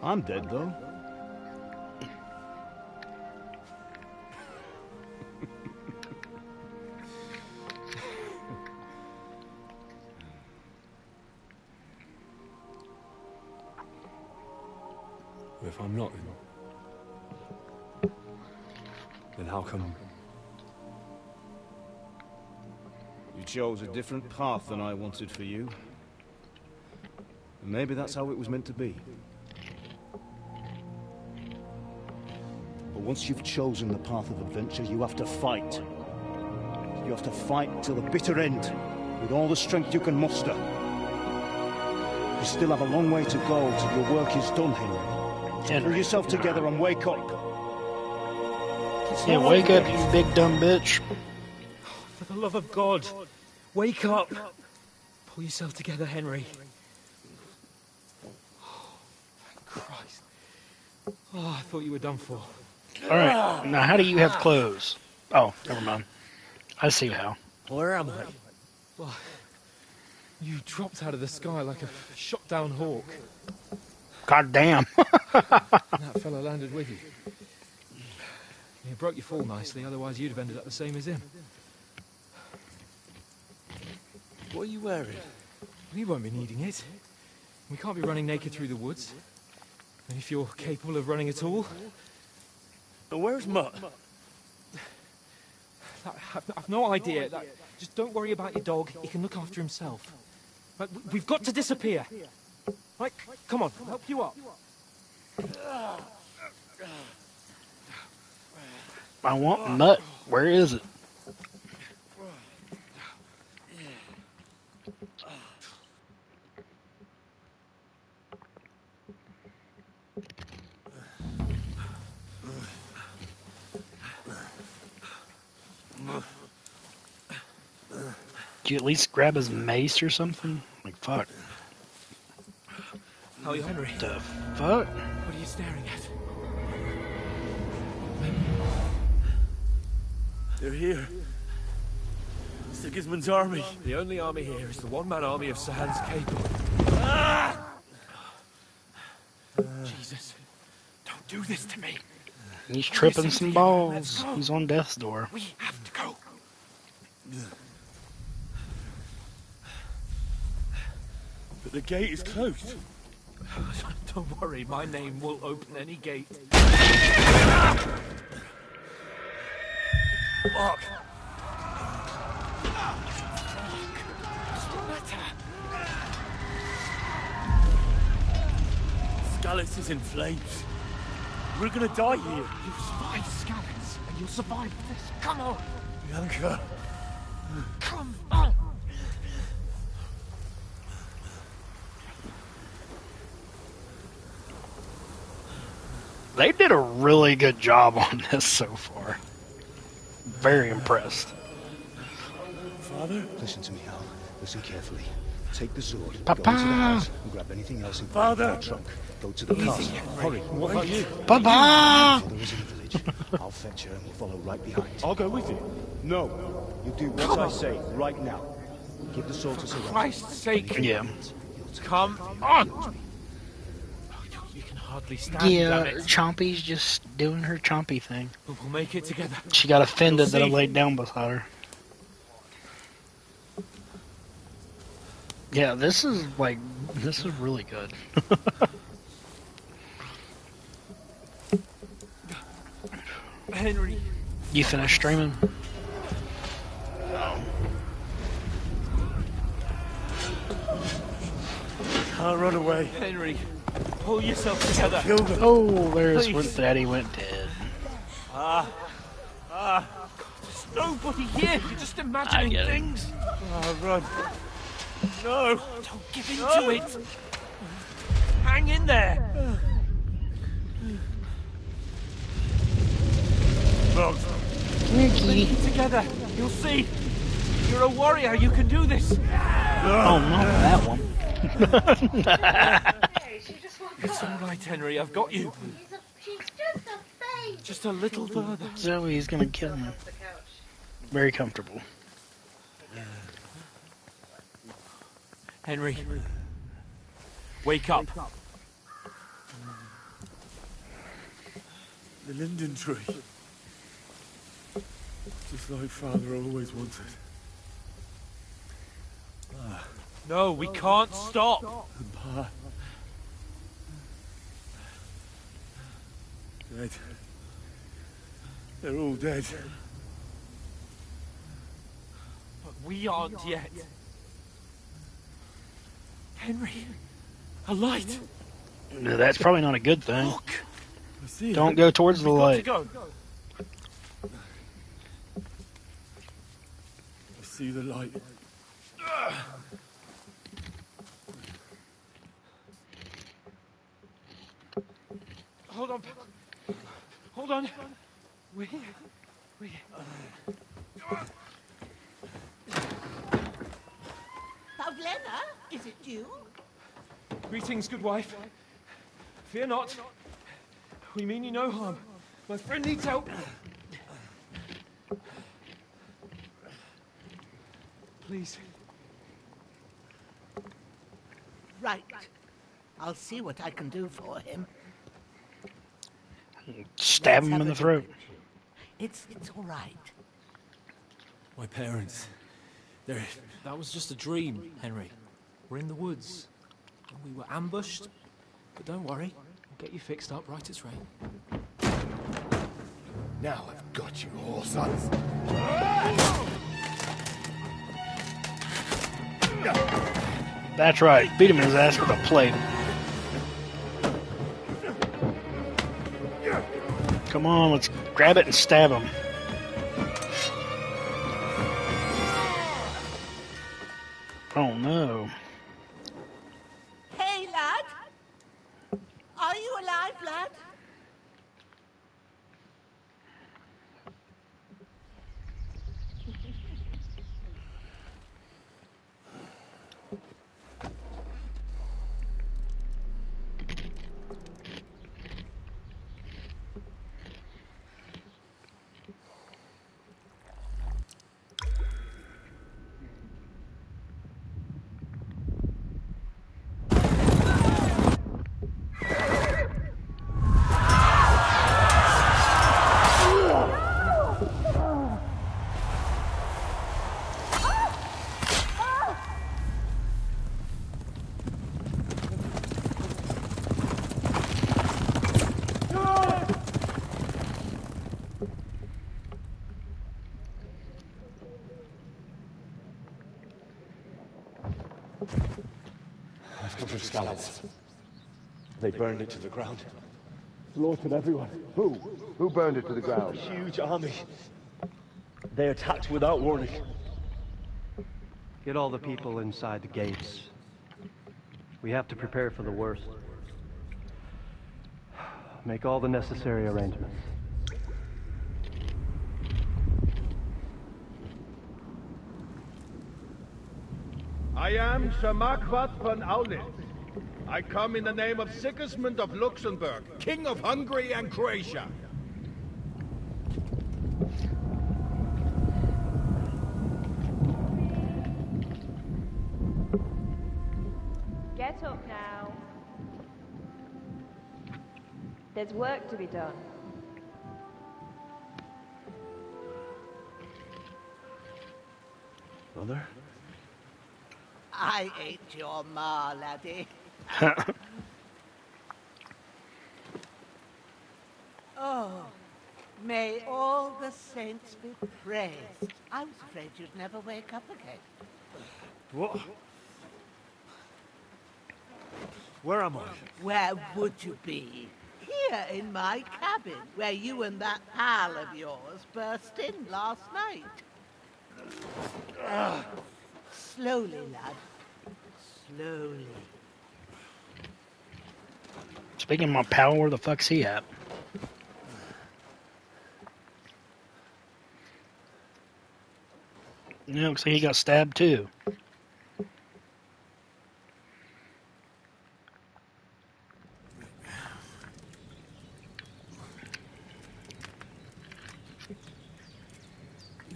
I'm dead, though. If I'm not, then how come? You chose a different path than I wanted for you. And maybe that's how it was meant to be. But once you've chosen the path of adventure, you have to fight. You have to fight till the bitter end, with all the strength you can muster. You still have a long way to go till your work is done, Henry. Pull yourself together and wake up. Yeah, wake up, you big dumb bitch. For the love of God, wake up. Pull yourself together, Henry. Oh, thank Christ. Oh, I thought you were done for. Alright, now how do you have clothes? Oh, never mind. I see how. Where am I? Well, you dropped out of the sky like a shot-down hawk. God damn. And that fella landed with you. You broke your fall nicely, otherwise you'd have ended up the same as him. What are you wearing? We won't be needing it. We can't be running naked through the woods. And if you're capable of running at all... But where's Mutt? I've no idea. Just don't worry about your dog. He can look after himself. Right, we've got to disappear. Right, come on, I'll help you up. I want Nut. Where is it? Do you at least grab his mace or something? Like, fuck. How are you, Henry? The fuck? What are you staring at? They're here. Sigismund's army. The only army here is the one-man army of Sir Hans Capel. Jesus, don't do this to me. He's tripping some balls. He's on death's door. We have to go. But the gate is closed. Don't worry, my name will open any gate. Fuck! Skalitz is in flames. We're gonna die here. You survived Skalitz, and you'll survive this. Come on! Bianca. Come on! They did a really good job on this so far. Very impressed. Father? Listen to me, Hal. Listen carefully. Take the sword, Papa! go into the house, and grab anything else in the trunk. Go to the castle. Hurry. What about you? Papa! Father is in the village. I'll fetch her and we'll follow right behind. I'll go with you. No. You do what I say right now. Give the sword to Sir For Christ's sake! Yeah. Come on! You can hardly stand, damn Yeah, it. Chompy's just doing her Chompy thing. But we'll make it together. She got offended that I see. laid down beside her. Yeah, this is really good. Henry. You finished streaming? I'll run away. Henry, pull yourself together. Kill them. Oh, there's Please. where Daddy went dead. There's nobody here. You're just imagining things. Run. No. Don't give in to it. Hang in there. Look. Link it together. You'll see. You're a warrior. You can do this. Oh, not that one. It's all right, Henry. I've got you. She's just a baby. Just a little further. Zoe's gonna kill him. Very comfortable. Henry. Wake up. The linden tree. Just like Father always wanted. No, we can't stop. And Pa. Dead. They're all dead. But we aren't yet. Henry, a light. No, that's probably not a good thing. Look. I see Don't it. go towards the light. Go. I see the light. Hold on. Hold on. We. Pavlena, is it you? Greetings, good wife. Fear not. We mean you no harm. My friend needs help. Please. Right. I'll see what I can do for him. Stab him in the throat. It's all right. My parents. They're... That was just a dream, Henry. We're in the woods. And we were ambushed. But don't worry. We'll get you fixed up right as rain. Now I've got you all, sons. That's right. Beat him in his ass with a plate. Come on, let's grab it and stab him. Oh no. Hey, lad. Are you alive, lad? I've come from Scallops. They burned it to the ground. Slaughtered everyone. Who? Who burned it to the A ground? huge army. They attacked without warning. Get all the people inside the gates. We have to prepare for the worst. Make all the necessary arrangements. I am Sir Marquardt von Aulitz. I come in the name of Sigismund of Luxembourg, King of Hungary and Croatia. Get up now. There's work to be done. Mother? I ain't your ma, laddie. Oh, may all the saints be praised. I was afraid you'd never wake up again. What? Where am I? Where would you be? here in my cabin, where you and that pal of yours burst in last night. Slowly, lad. Slowly. Speaking of my pal, where the fuck's he at? Looks like he got stabbed too.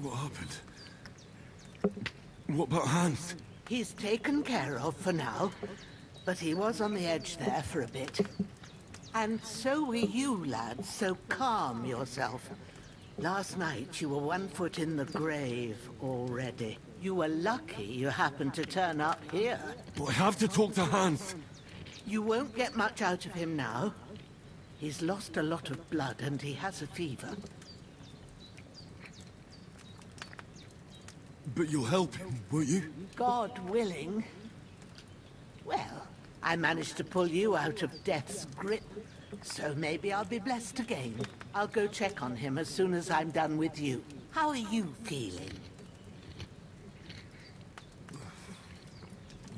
What happened? What about Hans? He's taken care of for now, but he was on the edge there for a bit. And so were you, lad, so calm yourself. Last night you were 1 foot in the grave already. You were lucky you happened to turn up here. But I have to talk to Hans. You won't get much out of him now. He's lost a lot of blood and he has a fever. But you'll help him, won't you? God willing. Well, I managed to pull you out of death's grip, so maybe I'll be blessed again. I'll go check on him as soon as I'm done with you. How are you feeling?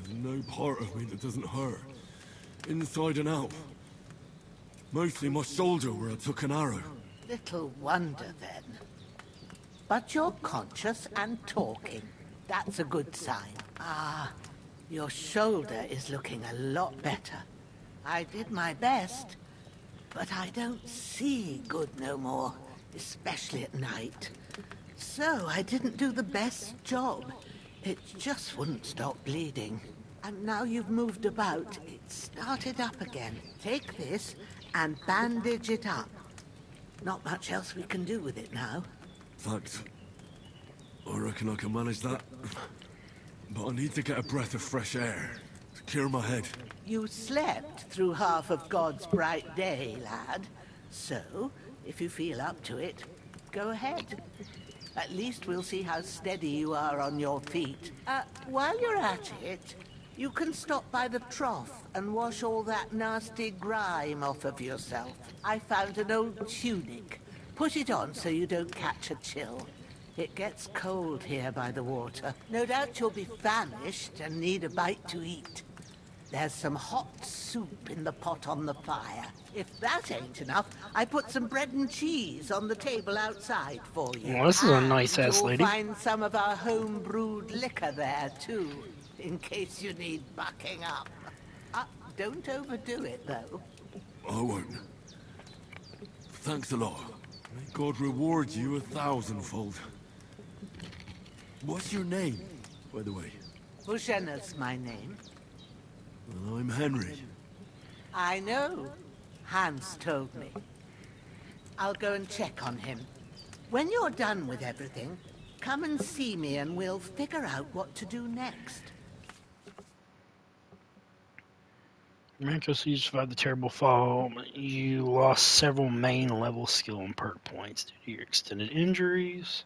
There's no part of me that doesn't hurt. Inside and out. Mostly my shoulder where I took an arrow. Little wonder then. But you're conscious and talking. That's a good sign. Ah, your shoulder is looking a lot better. I did my best, but I don't see good no more, especially at night. So I didn't do the best job. It just wouldn't stop bleeding. And now you've moved about, it started up again. Take this and bandage it up. Not much else we can do with it now. Thanks. I reckon I can manage that. But I need to get a breath of fresh air to clear my head. You slept through half of God's bright day, lad. So, if you feel up to it, go ahead. At least we'll see how steady you are on your feet. While you're at it, you can stop by the trough and wash all that nasty grime off of yourself. I found an old tunic. Put it on so you don't catch a chill. It gets cold here by the water. No doubt you'll be famished and need a bite to eat. There's some hot soup in the pot on the fire. If that ain't enough, I put some bread and cheese on the table outside for you. Well, this is a nice-ass lady. You'll find some of our home-brewed liquor there, too, in case you need bucking up. Don't overdo it, though. I won't. Thanks a lot. May God reward you 1,000-fold. What's your name, by the way? Bushenna's my name. Well, I'm Henry. I know. Hans told me. I'll go and check on him. When you're done with everything, come and see me and we'll figure out what to do next. Miraculously, you survived the terrible fall. You lost several main level skill and perk points due to your extended injuries.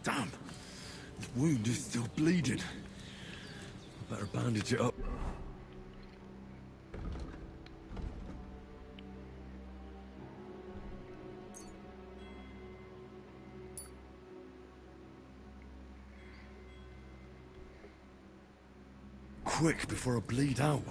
Damn! The wound is still bleeding. I better bandage it up. Quick, before I bleed out.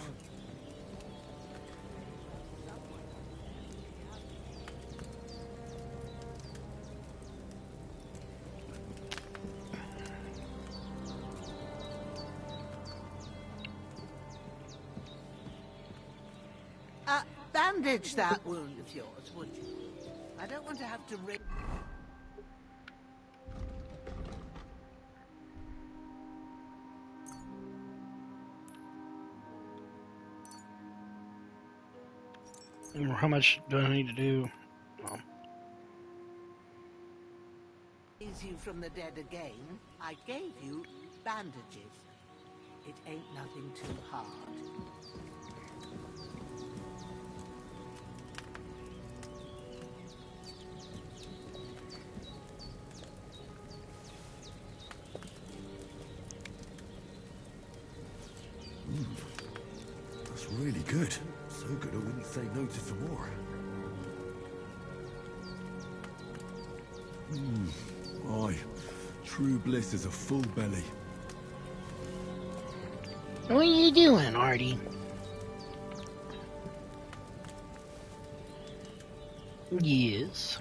Bandage that wound of yours, would you? I don't want to have to ring. How much do I need to do? Raise you from the dead again. I gave you bandages. It ain't nothing too hard. good. So good I wouldn't say no to some more. Aye. True bliss is a full belly. What are you doing, Artie? Yes.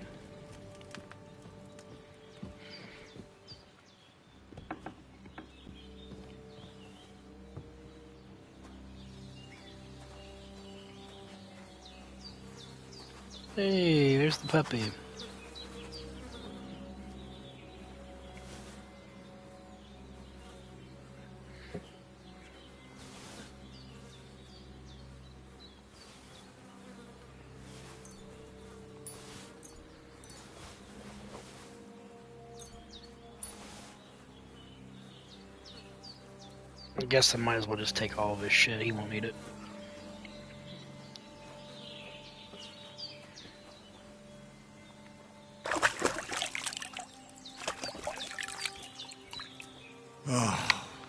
Hey, there's the puppy. I guess I might as well just take all of his shit. He won't need it.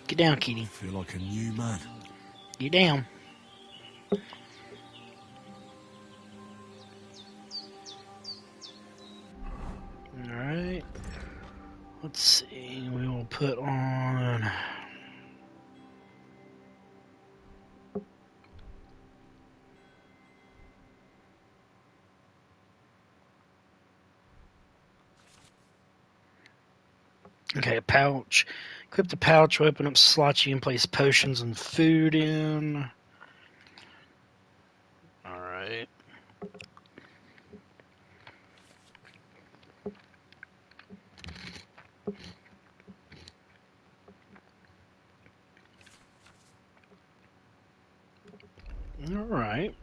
Get down, Kitty. I feel like a new man. Get down. Alright. Let's see. We will put on... Okay, a pouch. Equip the pouch, open up slots you can place potions and food in. Alright. Alright.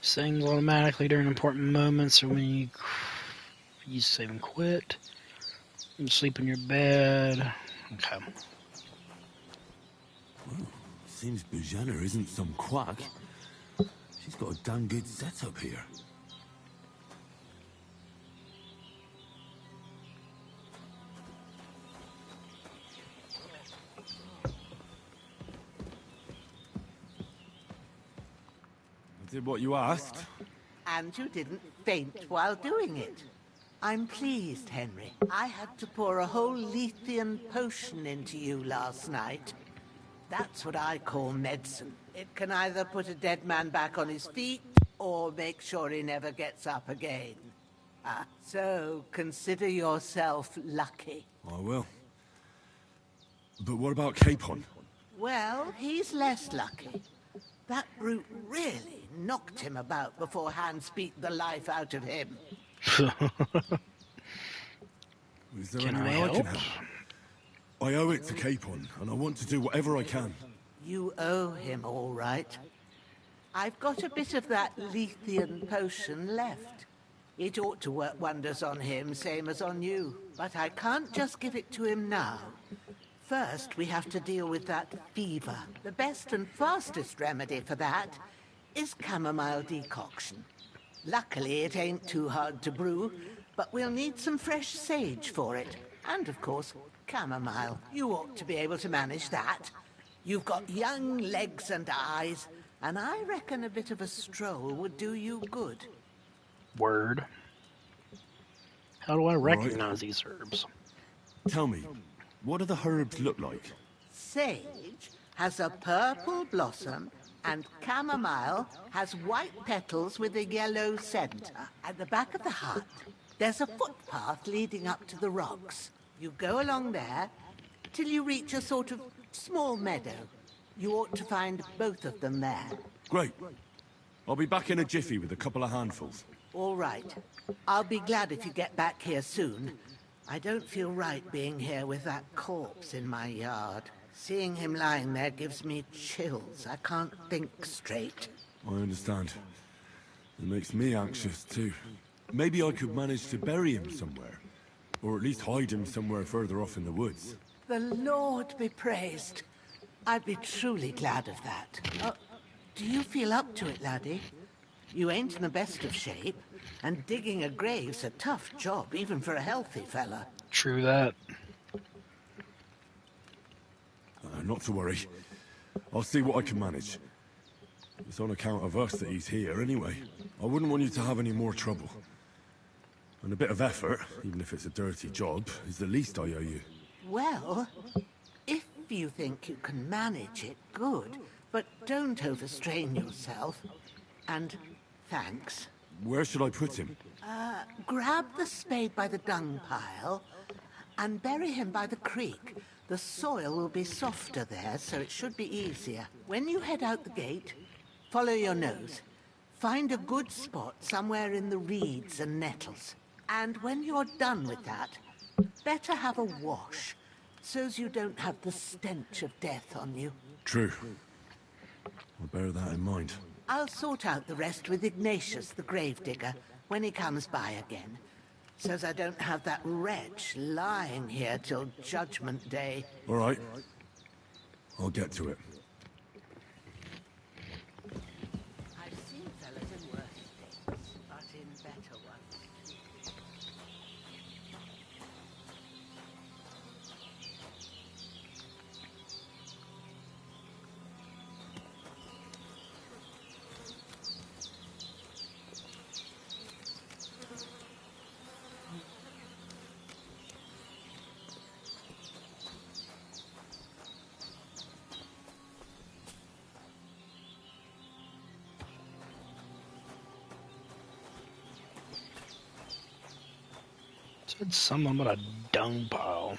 Sings automatically during important moments or when you save and quit. You sleep in your bed. Okay. Well, seems Bujana isn't some quack. She's got a damn good setup here. I did what you asked. And you didn't faint while doing it. I'm pleased, Henry. I had to pour a whole Lethean potion into you last night. That's what I call medicine. It can either put a dead man back on his feet, or make sure he never gets up again. So consider yourself lucky. I will. But what about Capon? Well, he's less lucky. That brute really knocked him about before Hans beat the life out of him. Is there any way I can help? I owe it to Capon, and I want to do whatever I can. You owe him, all right. I've got a bit of that Lethean potion left. It ought to work wonders on him, same as on you. But I can't just give it to him now. First, we have to deal with that fever. The best and fastest remedy for that is chamomile decoction. Luckily, it ain't too hard to brew, but we'll need some fresh sage for it. And, of course, chamomile. You ought to be able to manage that. You've got young legs and eyes, and I reckon a bit of a stroll would do you good. Word. How do I recognize these herbs? Tell me, what do the herbs look like? Sage has a purple blossom, and chamomile has white petals with a yellow center. At the back of the hut, there's a footpath leading up to the rocks. You go along there till you reach a sort of small meadow. You ought to find both of them there. Great. I'll be back in a jiffy with a couple of handfuls. All right. I'll be glad if you get back here soon. I don't feel right being here with that corpse in my yard. Seeing him lying there gives me chills. I can't think straight. I understand. It makes me anxious, too. Maybe I could manage to bury him somewhere. Or at least hide him somewhere further off in the woods. The Lord be praised. I'd be truly glad of that. Do you feel up to it, laddie? You ain't in the best of shape, and digging a grave's a tough job, even for a healthy fella. True that. Not to worry. I'll see what I can manage. It's on account of us that he's here anyway. I wouldn't want you to have any more trouble. And a bit of effort, even if it's a dirty job, is the least I owe you. Well, if you think you can manage it, good. But don't overstrain yourself. And thanks. Where should I put him? Grab the spade by the dung pile and bury him by the creek. The soil will be softer there, so it should be easier. When you head out the gate, follow your nose. Find a good spot somewhere in the reeds and nettles. And when you're done with that, better have a wash, so's you don't have the stench of death on you. True. I'll bear that in mind. I'll sort out the rest with Ignatius, the gravedigger, when he comes by again, so's I don't have that wretch lying here till Judgment Day. All right. I'll get to it. I've seen fellas in worse states, but in better ones. Said something about a dung pile.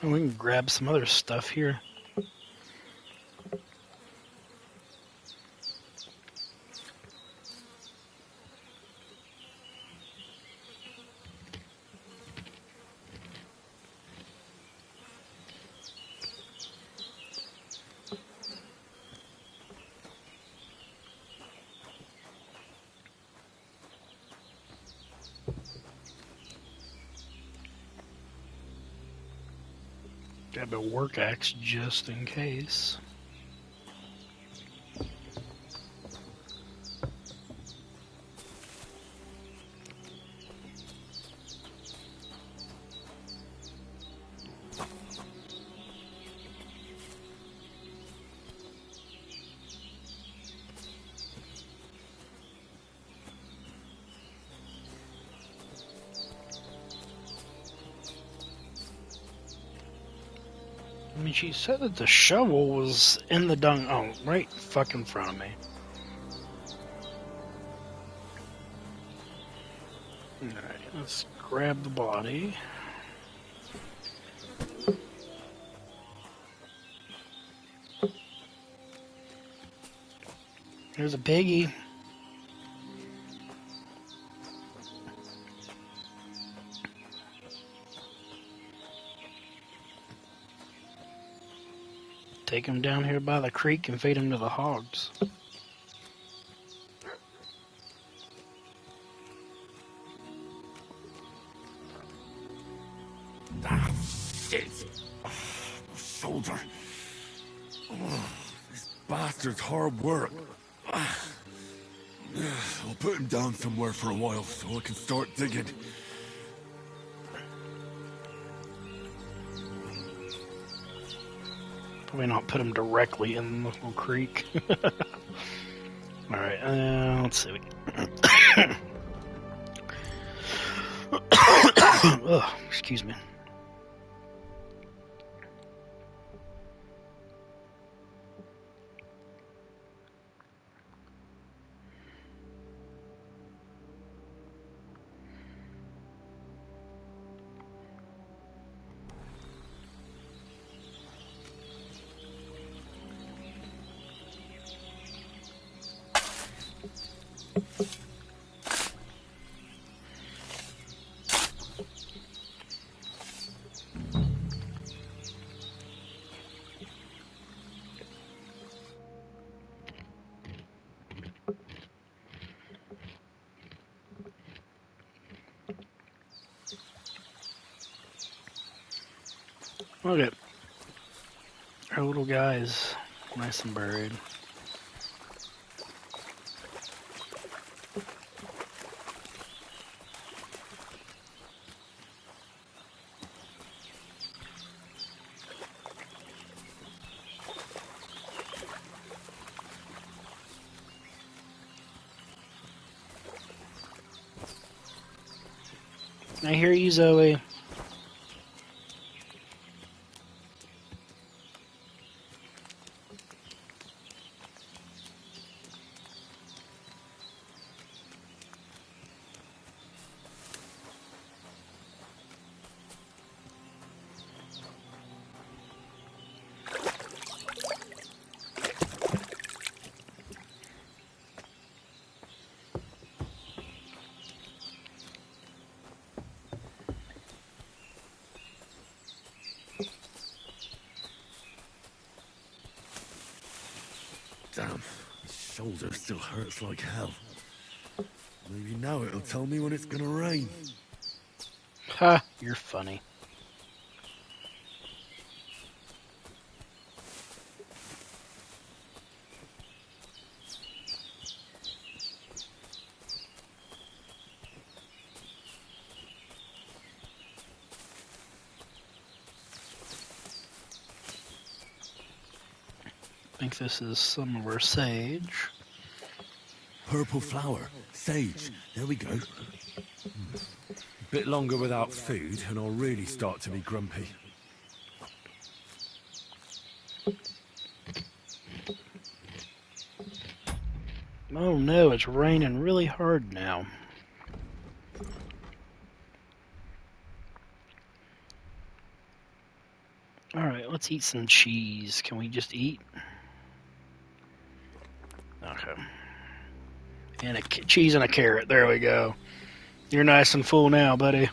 We can grab some other stuff here. Grab a work axe just in case. I mean, she said that the shovel was in the dung. Oh, right fucking in front of me. Alright, let's grab the body. There's a piggy. Take him down here by the creek and feed him to the hogs. Ah, shit! Oh, my shoulder. Oh, this bastard's hard work. I'll put him down somewhere for a while so I can start digging. Probably not put them directly in the little creek. Alright, let's see. Ugh, excuse me. Okay. Our little guy's nice and buried. I hear you, Zoe. Damn, his shoulder still hurts like hell. Maybe now it'll tell me when it's gonna rain. Ha, you're funny. I think this is some of our sage. Purple flower, sage, there we go. Bit longer without food, and I'll really start to be grumpy. Oh no, it's raining really hard now. Alright, let's eat some cheese. Can we just eat? Okay. And a cheese and a carrot. There we go. You're nice and full now, buddy.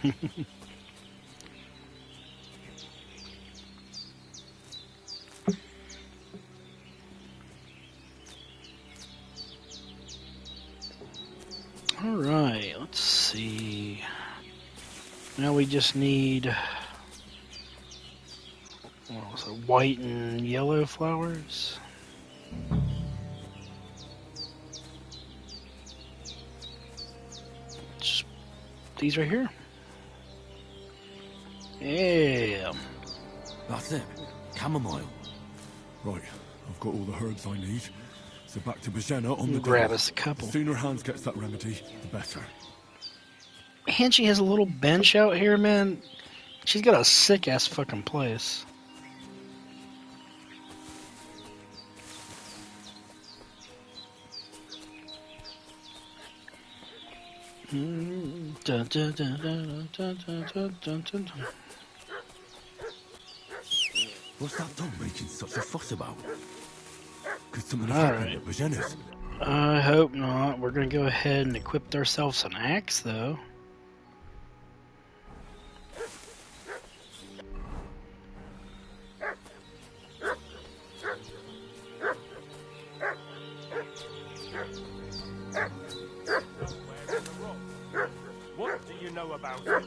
Alright, let's see. Now we just need white and yellow flowers. Just these right here. Yeah. That's it. Chamomile. Right, I've got all the herbs I need. So back to Bajena on the grab go. us a couple. The sooner Hans gets that remedy, the better. And she has a little bench out here, man. She's got a sick-ass fucking place. What's that dog making such a fuss about? Could something have happened at Bajena's? I hope not. We're gonna go ahead and equip ourselves an axe, though. What do you know about it?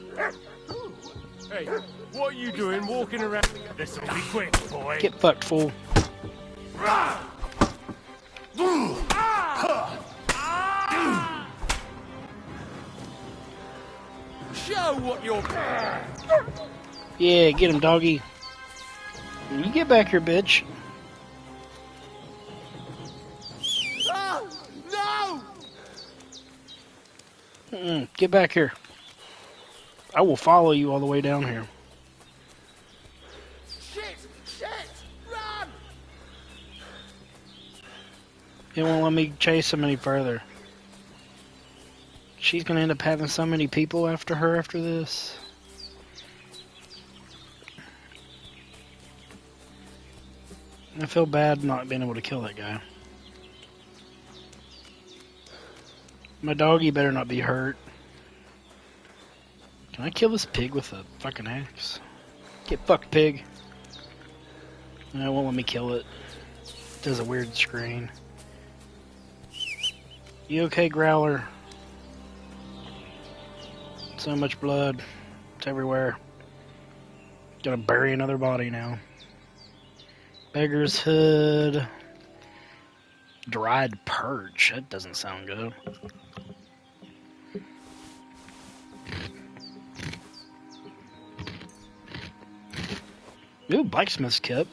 Hey, what are you doing walking around? This'll be quick, boy. Get fucked, fool. Show what you're... Yeah, get him, doggy. You get back here, bitch. Get back here. I will follow you all the way down here. Shit! Shit! Run! It won't let me chase him any further. She's gonna end up having so many people after her after this. I feel bad not being able to kill that guy. My doggy better not be hurt. Can I kill this pig with a fucking axe? Get fucked, pig. No, it won't let me kill it. It does a weird screen. You okay, Growler? So much blood. It's everywhere. Gonna bury another body now. Beggar's Hood. Dried perch. That doesn't sound good. Ooh, blacksmith's kit.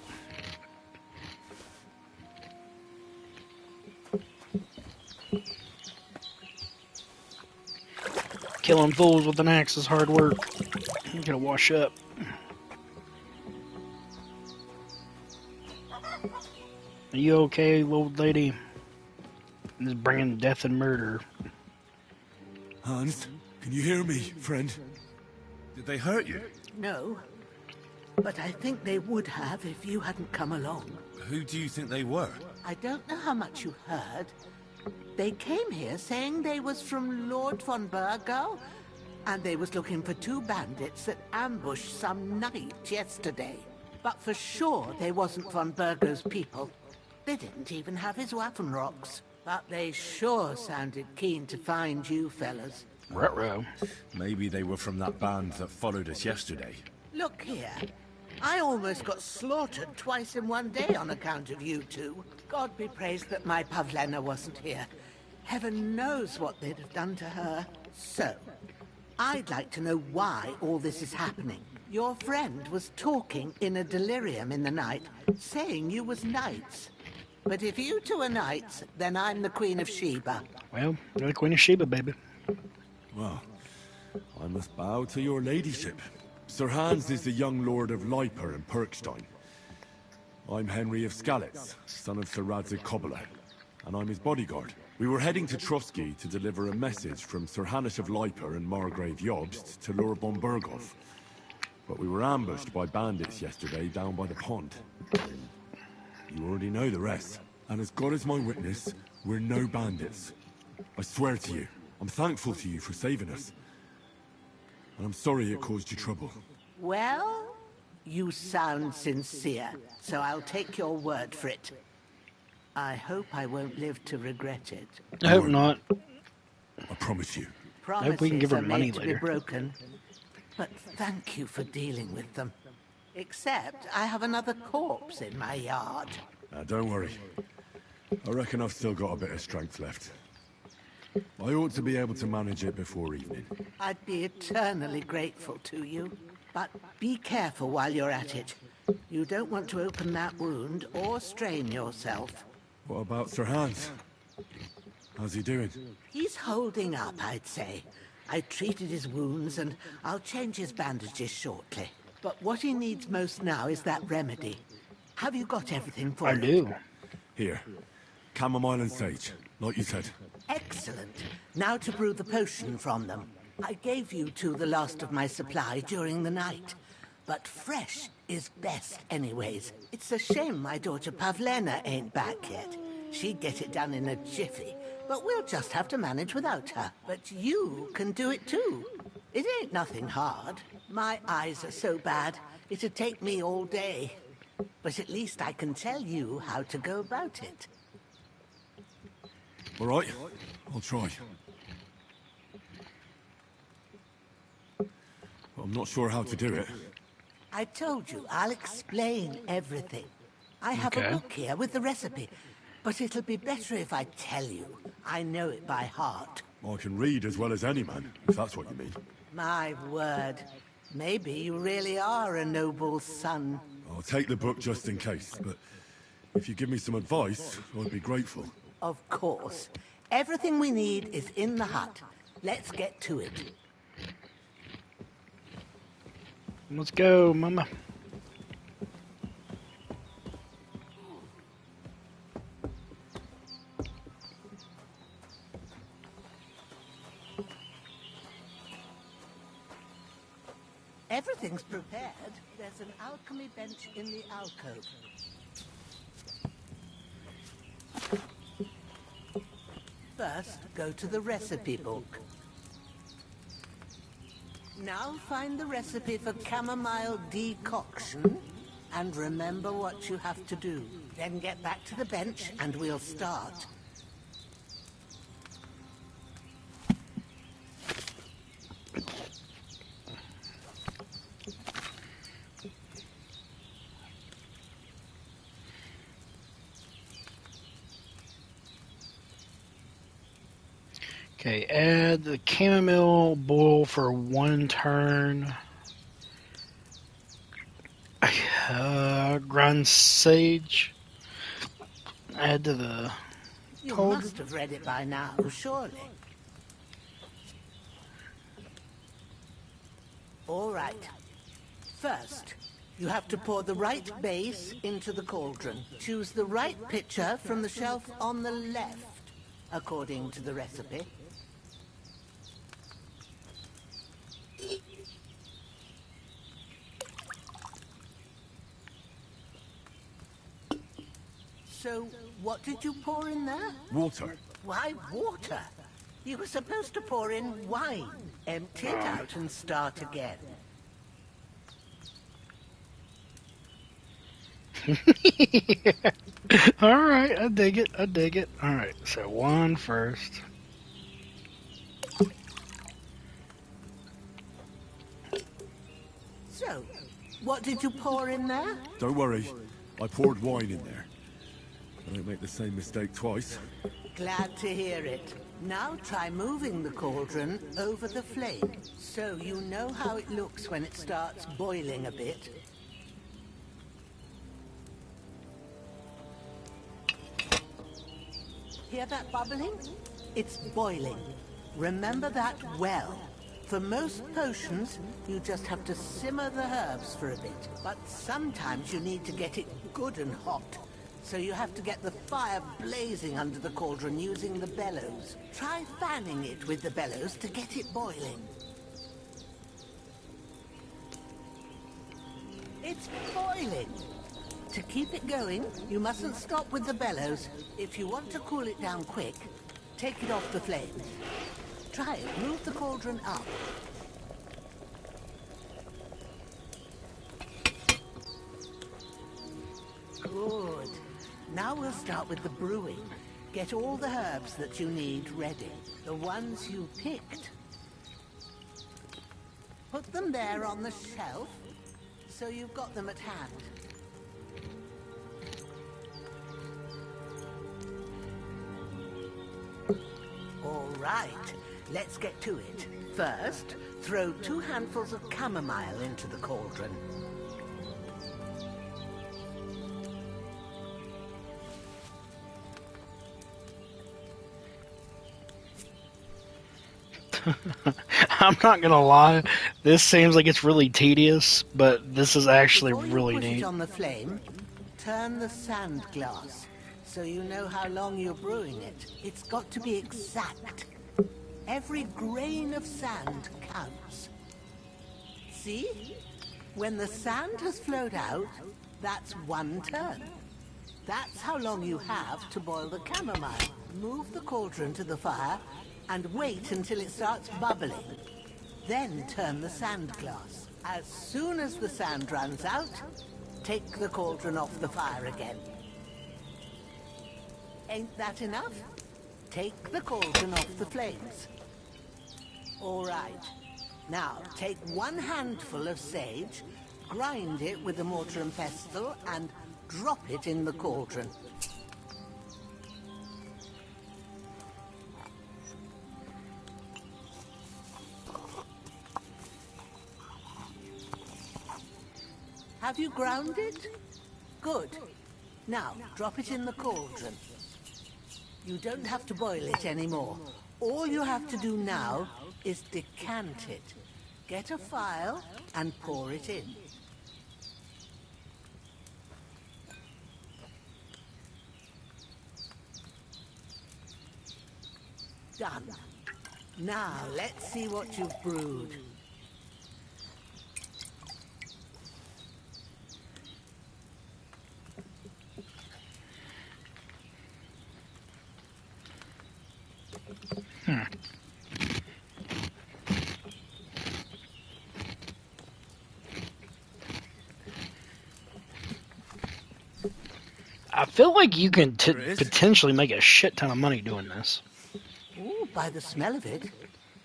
Killing fools with an axe is hard work. You gotta wash up. Are you okay, old lady? I'm just bringing death and murder. Hans, can you hear me, friend? Did they hurt you? No, but I think they would have if you hadn't come along. Who do you think they were? I don't know how much you heard. They came here saying they was from Lord von Burgo, and they was looking for 2 bandits that ambushed some knight yesterday. But for sure they wasn't von Burgo's people. They didn't even have his Waffenrocks. But they sure sounded keen to find you fellas. Ruh-roh. Maybe they were from that band that followed us yesterday. Look here. I almost got slaughtered twice in one day on account of you two. God be praised that my Pavlena wasn't here. Heaven knows what they'd have done to her. So, I'd like to know why all this is happening. Your friend was talking in a delirium in the night, saying you was knights. But if you two are knights, then I'm the Queen of Sheba. Well, you're the Queen of Sheba, baby. Well, I must bow to your ladyship. Sir Hans is the young lord of Leiper and Perkstein. I'm Henry of Skalitz, son of Sir Radzig Kobyla, and I'm his bodyguard. We were heading to Trotsky to deliver a message from Sir Hanush of Leiper and Margrave Jobst to Lord von Burghoff. But we were ambushed by bandits yesterday down by the pond. You already know the rest. And as God is my witness, we're no bandits. I swear to you, I'm thankful to you for saving us. And I'm sorry it caused you trouble. Well, you sound sincere, so I'll take your word for it. I hope I won't live to regret it. I hope not. I promise you. Promises I hope we can give her are money made to later. be broken, but thank you for dealing with them. Except I have another corpse in my yard. Now, don't worry. I reckon I've still got a bit of strength left. I ought to be able to manage it before evening. I'd be eternally grateful to you. But be careful while you're at it. You don't want to open that wound or strain yourself. What about Sir Hans? How's he doing? He's holding up, I'd say. I treated his wounds and I'll change his bandages shortly. But what he needs most now is that remedy. Have you got everything for it? I do. Here. Chamomile and sage, like you said. Excellent. Now to brew the potion from them. I gave you two the last of my supply during the night. But fresh is best anyways. It's a shame my daughter Pavlena ain't back yet. She'd get it done in a jiffy. But we'll just have to manage without her. But you can do it too. It ain't nothing hard. My eyes are so bad, it'd take me all day. But at least I can tell you how to go about it. All right, I'll try. I'm not sure how to do it. I told you, I'll explain everything. I have a book here with the recipe, but it'll be better if I tell you. I know it by heart. I can read as well as any man, if that's what you mean. My word. Maybe you really are a noble's son. I'll take the book just in case, but if you give me some advice, I'd be grateful. Of course. Everything we need is in the hut. Let's get to it. Let's go, mama. Everything's prepared. There's an alchemy bench in the alcove. First, go to the recipe book. Now find the recipe for chamomile decoction, and remember what you have to do. Then get back to the bench, and we'll start. Okay, add the chamomile, boil for 1 turn. Grind sage. Add to the You cauldron. must have read it by now, surely. All right. First, you have to pour the right base into the cauldron. Choose the right pitcher from the shelf on the left, according to the recipe. So, what did you pour in there? Water. Why water? You were supposed to pour in wine. Empty it out and start again. Alright, I dig it, I dig it. Alright, so 1 first. So, what did you pour in there? Don't worry. I poured wine in there. I don't make the same mistake twice. Glad to hear it. Now try moving the cauldron over the flame, so you know how it looks when it starts boiling a bit. Hear that bubbling? It's boiling. Remember that well. For most potions, you just have to simmer the herbs for a bit. But sometimes you need to get it good and hot. So you have to get the fire blazing under the cauldron using the bellows. Try fanning it with the bellows to get it boiling. It's boiling. To keep it going, you mustn't stop with the bellows. If you want to cool it down quick, take it off the flames. Try it. Move the cauldron up. Good. Now we'll start with the brewing. Get all the herbs that you need ready. The ones you picked. Put them there on the shelf, so you've got them at hand. All right, let's get to it. First, throw 2 handfuls of chamomile into the cauldron. I'm not gonna lie, this seems like it's really tedious, but this is actually really Before you put neat. it on the flame, turn the sand glass, so you know how long you're brewing it. It's got to be exact. Every grain of sand counts. See? When the sand has flowed out, that's 1 turn. That's how long you have to boil the chamomile. Move the cauldron to the fire and wait until it starts bubbling. Then turn the sand glass. As soon as the sand runs out, take the cauldron off the fire again. Ain't that enough? Take the cauldron off the flames. All right. Now, take 1 handful of sage, grind it with a mortar and pestle, and drop it in the cauldron. Have you ground it? Good. Now, drop it in the cauldron. You don't have to boil it anymore. All you have to do now is decant it. Get a phial and pour it in. Done. Now, let's see what you've brewed. I feel like you can potentially make a shit ton of money doing this. Ooh, by the smell of it,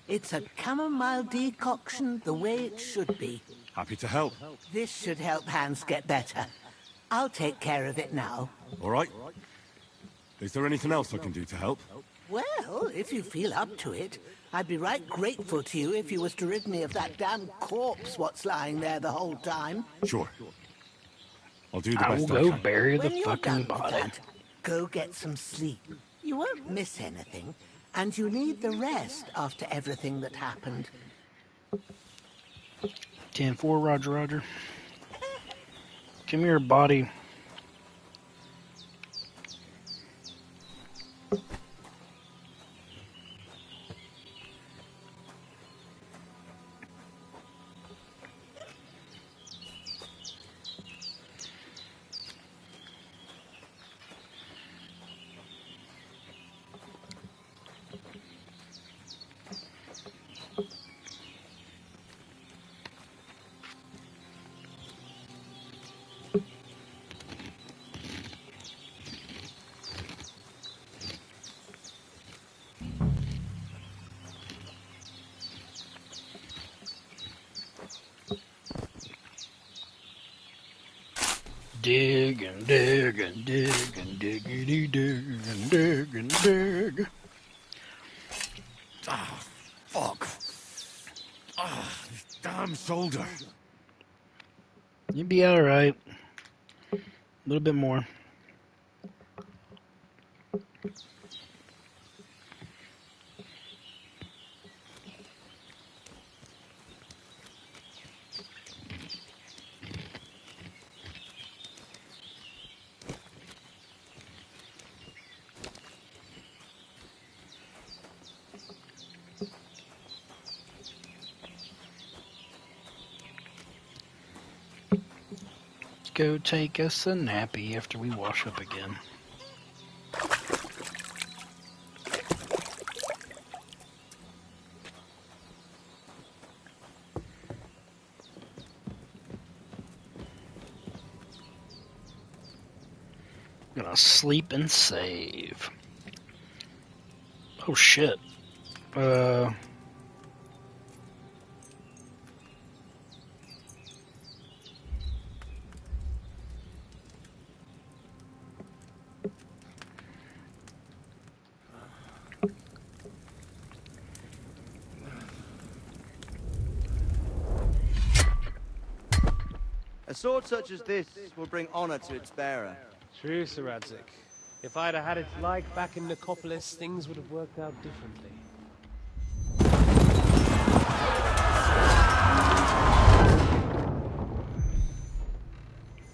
it's a chamomile decoction the way it should be. Happy to help. This should help Hans get better. I'll take care of it now. All right. Is there anything else I can do to help? Well, if you feel up to it, I'd be right grateful to you if you was to rid me of that damn corpse what's lying there the whole time. Sure. I'll do the I best will I go can. bury the When you're fucking done with body. that, go get some sleep. You won't miss anything, and you need the rest after everything that happened. 10-4, Roger, Roger. Give me your body. Dig and dig and dig and diggity dig and dig and dig. Ah, fuck. Ah, this damn shoulder. You'd be alright. A little bit more. Go take us a nappy after we wash up again. I'm gonna sleep and save. Oh shit. A sword such as this will bring honor to its bearer. True, Sir Radzik. If I'd have had it like back in Nicopolis, things would have worked out differently.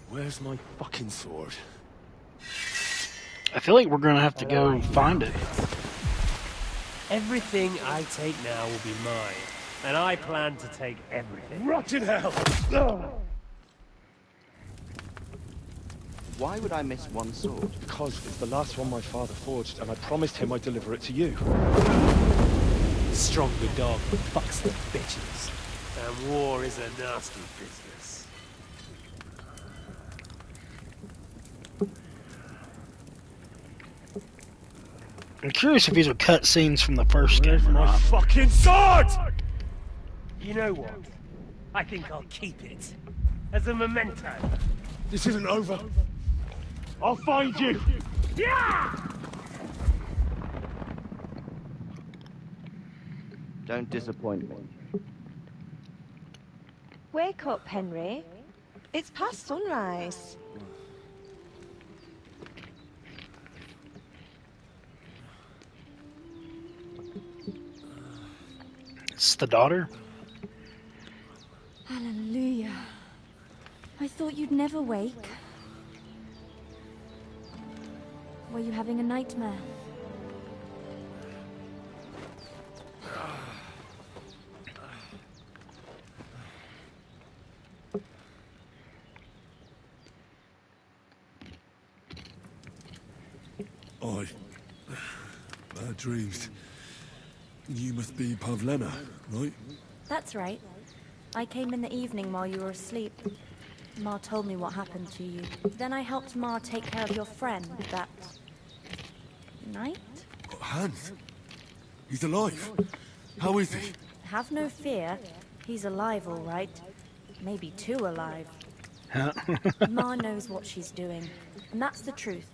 Where's my fucking sword? I feel like we're gonna have to go find it. Everything I take now will be mine, and I plan to take everything. Rotten hell! Why would I miss one sword? Because it's the last one my father forged, and I promised him I'd deliver it to you. Stronger dog fucks the bitches, and war is a nasty business. I'm curious if these are cut scenes from the first game or my not. fucking sword! You know what? I think I'll keep it. As a memento. This isn't over. I'll find you! Yeah! Don't disappoint me. Wake up, Henry. It's past sunrise. It's the daughter? Hallelujah. I thought you'd never wake. Were you having a nightmare? Bad dreams. You must be Pavlena, right? That's right. I came in the evening while you were asleep. Ma told me what happened to you. Then I helped Ma take care of your friend that night? Hans? He's alive. How is he? Have no fear. He's alive, all right. Maybe too alive. Ma knows what she's doing, and that's the truth.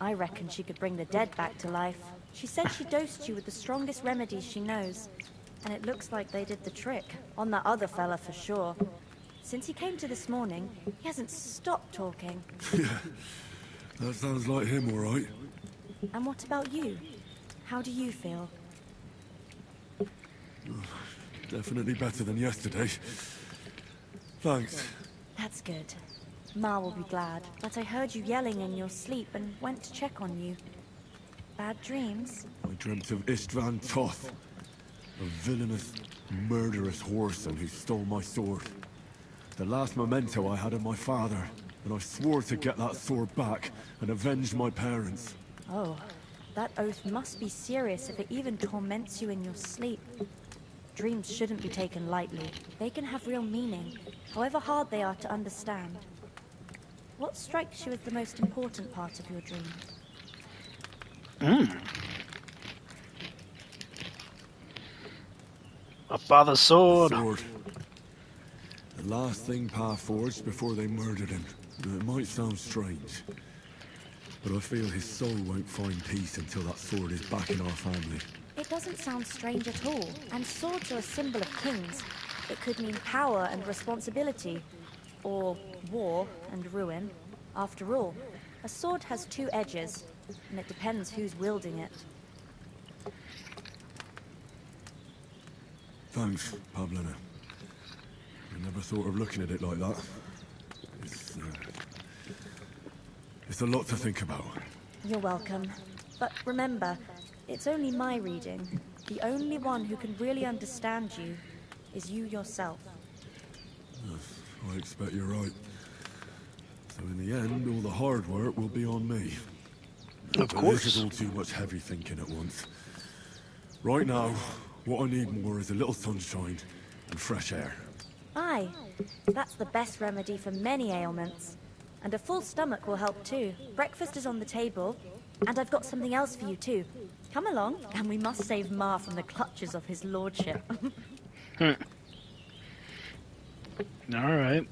I reckon she could bring the dead back to life. She said she dosed you with the strongest remedies she knows, and it looks like they did the trick. On that other fella for sure. Since he came to this morning, he hasn't stopped talking. Yeah, that sounds like him, all right. And what about you? How do you feel? Definitely better than yesterday. Thanks. That's good. Ma will be glad, but I heard you yelling in your sleep and went to check on you. Bad dreams? I dreamt of Istvan Toth, a villainous, murderous whoreson who stole my sword. The last memento I had of my father, and I swore to get that sword back and avenge my parents. Oh, that oath must be serious if it even torments you in your sleep. Dreams shouldn't be taken lightly. They can have real meaning, however hard they are to understand. What strikes you as the most important part of your dream? My father's sword. The last thing Pa forged before they murdered him. It might sound strange, but I feel his soul won't find peace until that sword is back in our family. It doesn't sound strange at all, and swords are a symbol of kings. It could mean power and responsibility, or war and ruin. After all, a sword has two edges, and it depends who's wielding it. Thanks, Pavlena. I never thought of looking at it like that. It's a lot to think about. You're welcome. But remember, it's only my reading. The only one who can really understand you is you yourself. I expect you're right. So in the end, all the hard work will be on me. Of course. This is all too much heavy thinking at once. Right now, what I need more is a little sunshine and fresh air. Aye, that's the best remedy for many ailments. And a full stomach will help too. Breakfast is on the table, and I've got something else for you too. Come along, and we must save Ma from the clutches of his lordship. Alright.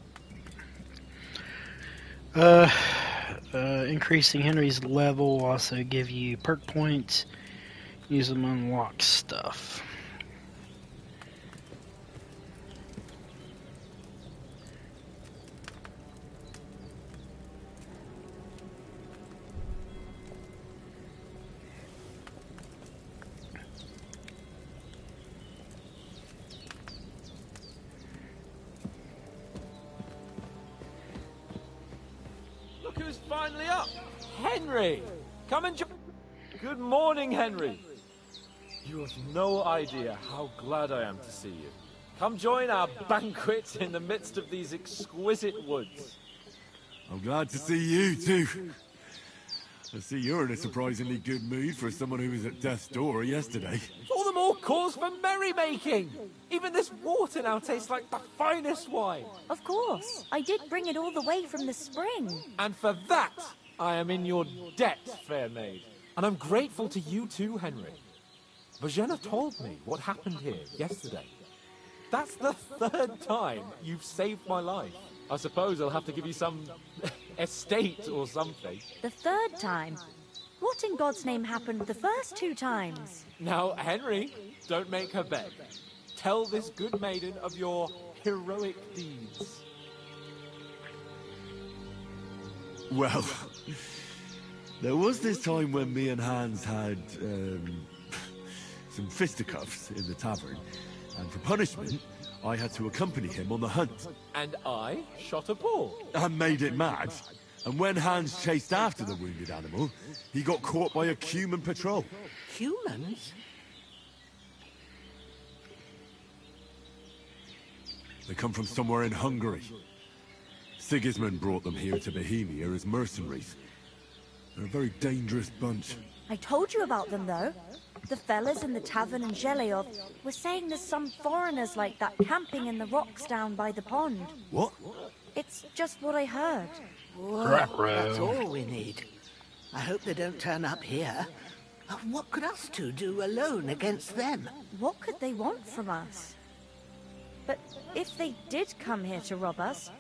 Increasing Henry's level will also give you perk points. Use them to unlock stuff. Look who's finally up! Henry! Come and join. Good morning, Henry. You have no idea how glad I am to see you. Come join our banquet in the midst of these exquisite woods. I'm glad to see you, too. I see you're in a surprisingly good mood for someone who was at death's door yesterday. All the more cause for merrymaking! Even this water now tastes like the finest wine. Of course. I did bring it all the way from the spring. And for that, I am in your debt, fair maid. And I'm grateful to you too, Henry. Virginia told me what happened here yesterday. That's the third time you've saved my life. I suppose I'll have to give you some estate or something. The third time? What in God's name happened the first two times? Now, Henry, don't make her beg. Tell this good maiden of your heroic deeds. Well, there was this time when me and Hans had some fisticuffs in the tavern, And for punishment, I had to accompany him on the hunt. And I shot a bull. And made it mad. And when Hans chased after the wounded animal, he got caught by a human patrol. Humans? They come from somewhere in Hungary. Sigismund brought them here to Bohemia as mercenaries. They're a very dangerous bunch. I told you about them, though. The fellas in the tavern in Ghillie were saying there's some foreigners like that camping in the rocks down by the pond. What? It's just what I heard. Whoa, that's all we need. I hope they don't turn up here. What could us two do alone against them? What could they want from us? But if they did come here to rob us,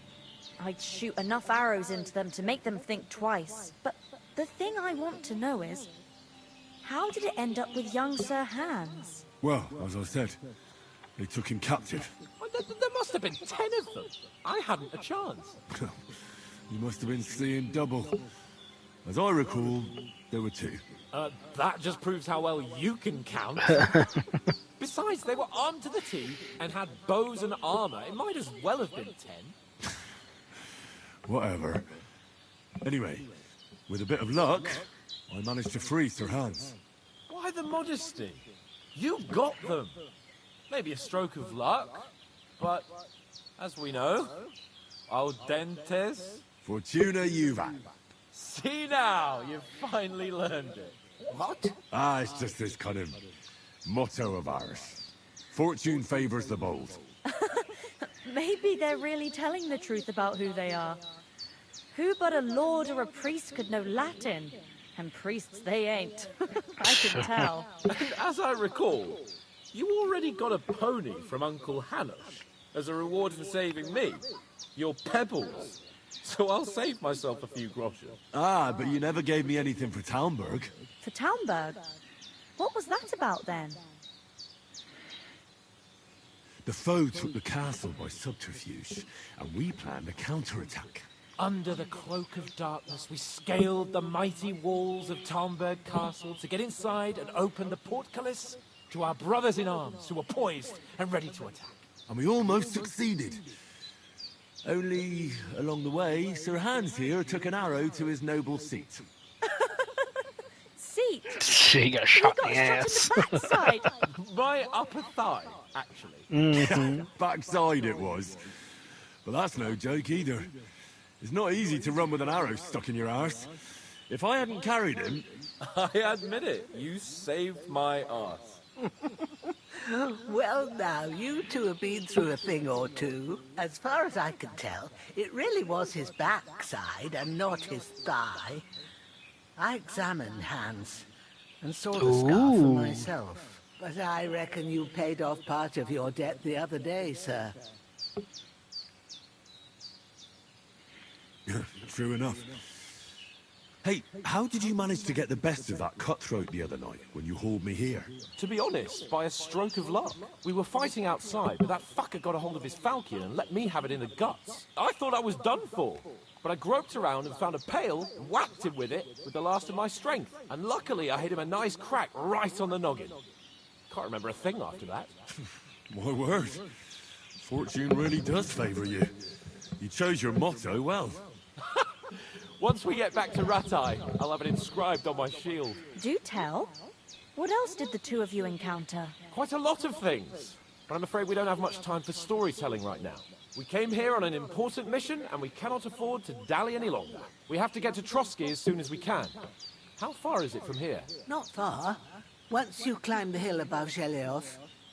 I'd shoot enough arrows into them to make them think twice. But the thing I want to know is, how did it end up with young Sir Hans? Well, as I said, they took him captive. Well, there must have been 10 of them. I hadn't a chance. You must have been seeing double. As I recall, there were 2. That just proves how well you can count. Besides, they were armed to the teeth and had bows and armor. It might as well have been 10. Whatever. Anyway, with a bit of luck, I managed to free Sir Hans. Why the modesty? You got them. Maybe a stroke of luck, but as we know, audentes Fortuna juvat. See now, you've finally learned it. What? It's just this kind of motto of ours. Fortune favors the bold. Maybe they're really telling the truth about who they are. Who but a lord or a priest could know Latin? And priests they ain't. I can tell. And as I recall, you already got a pony from Uncle Hanosh as a reward for saving me. Your pebbles. So I'll save myself a few groschen. But you never gave me anything for Talmberg. For Talmberg? What was that about then? The foe took the castle by subterfuge, and we planned a counterattack. Under the cloak of darkness, we scaled the mighty walls of Talmberg Castle to get inside and open the portcullis to our brothers in arms who were poised and ready to attack. And we almost succeeded. Only, along the way, Sir Hans here took an arrow to his noble seat. Seat? She got shot in the ass. Backside. My upper thigh, actually. Mm-hmm. Backside it was. But that's no joke either. It's not easy to run with an arrow stuck in your arse. If I hadn't carried him... I admit it, you saved my arse. Well, now, you two have been through a thing or two. As far as I can tell, it really was his backside and not his thigh. I examined Hans and saw the scar for myself. But I reckon you paid off part of your debt the other day, sir. True enough. Hey, how did you manage to get the best of that cutthroat the other night when you hauled me here? To be honest, by a stroke of luck. We were fighting outside, but that fucker got a hold of his falchion and let me have it in the guts. I thought I was done for, but I groped around and found a pail and whacked him with it with the last of my strength. And luckily, I hit him a nice crack right on the noggin. Can't remember a thing after that. My word. Fortune really does favor you. You chose your motto well. Once we get back to Rattay, I'll have it inscribed on my shield. Do tell. What else did the two of you encounter? Quite a lot of things. But I'm afraid we don't have much time for storytelling right now. We came here on an important mission, and we cannot afford to dally any longer. We have to get to Trotsky as soon as we can. How far is it from here? Not far. Once you climb the hill above Ghillie,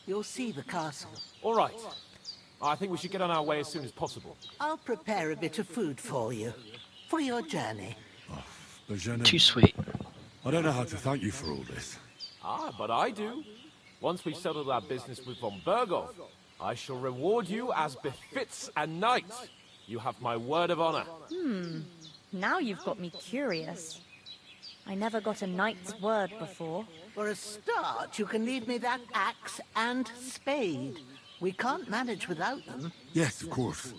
you'll see the castle. All right. I think we should get on our way as soon as possible. I'll prepare a bit of food for you. For your journey. Too sweet. I don't know how to thank you for all this. But I do. Once we've settled our business with von Berghoff, I shall reward you as befits a knight. You have my word of honor. Now you've got me curious. I never got a knight's word before. For a start, you can leave me that axe and spade. We can't manage without them. Yes, of course.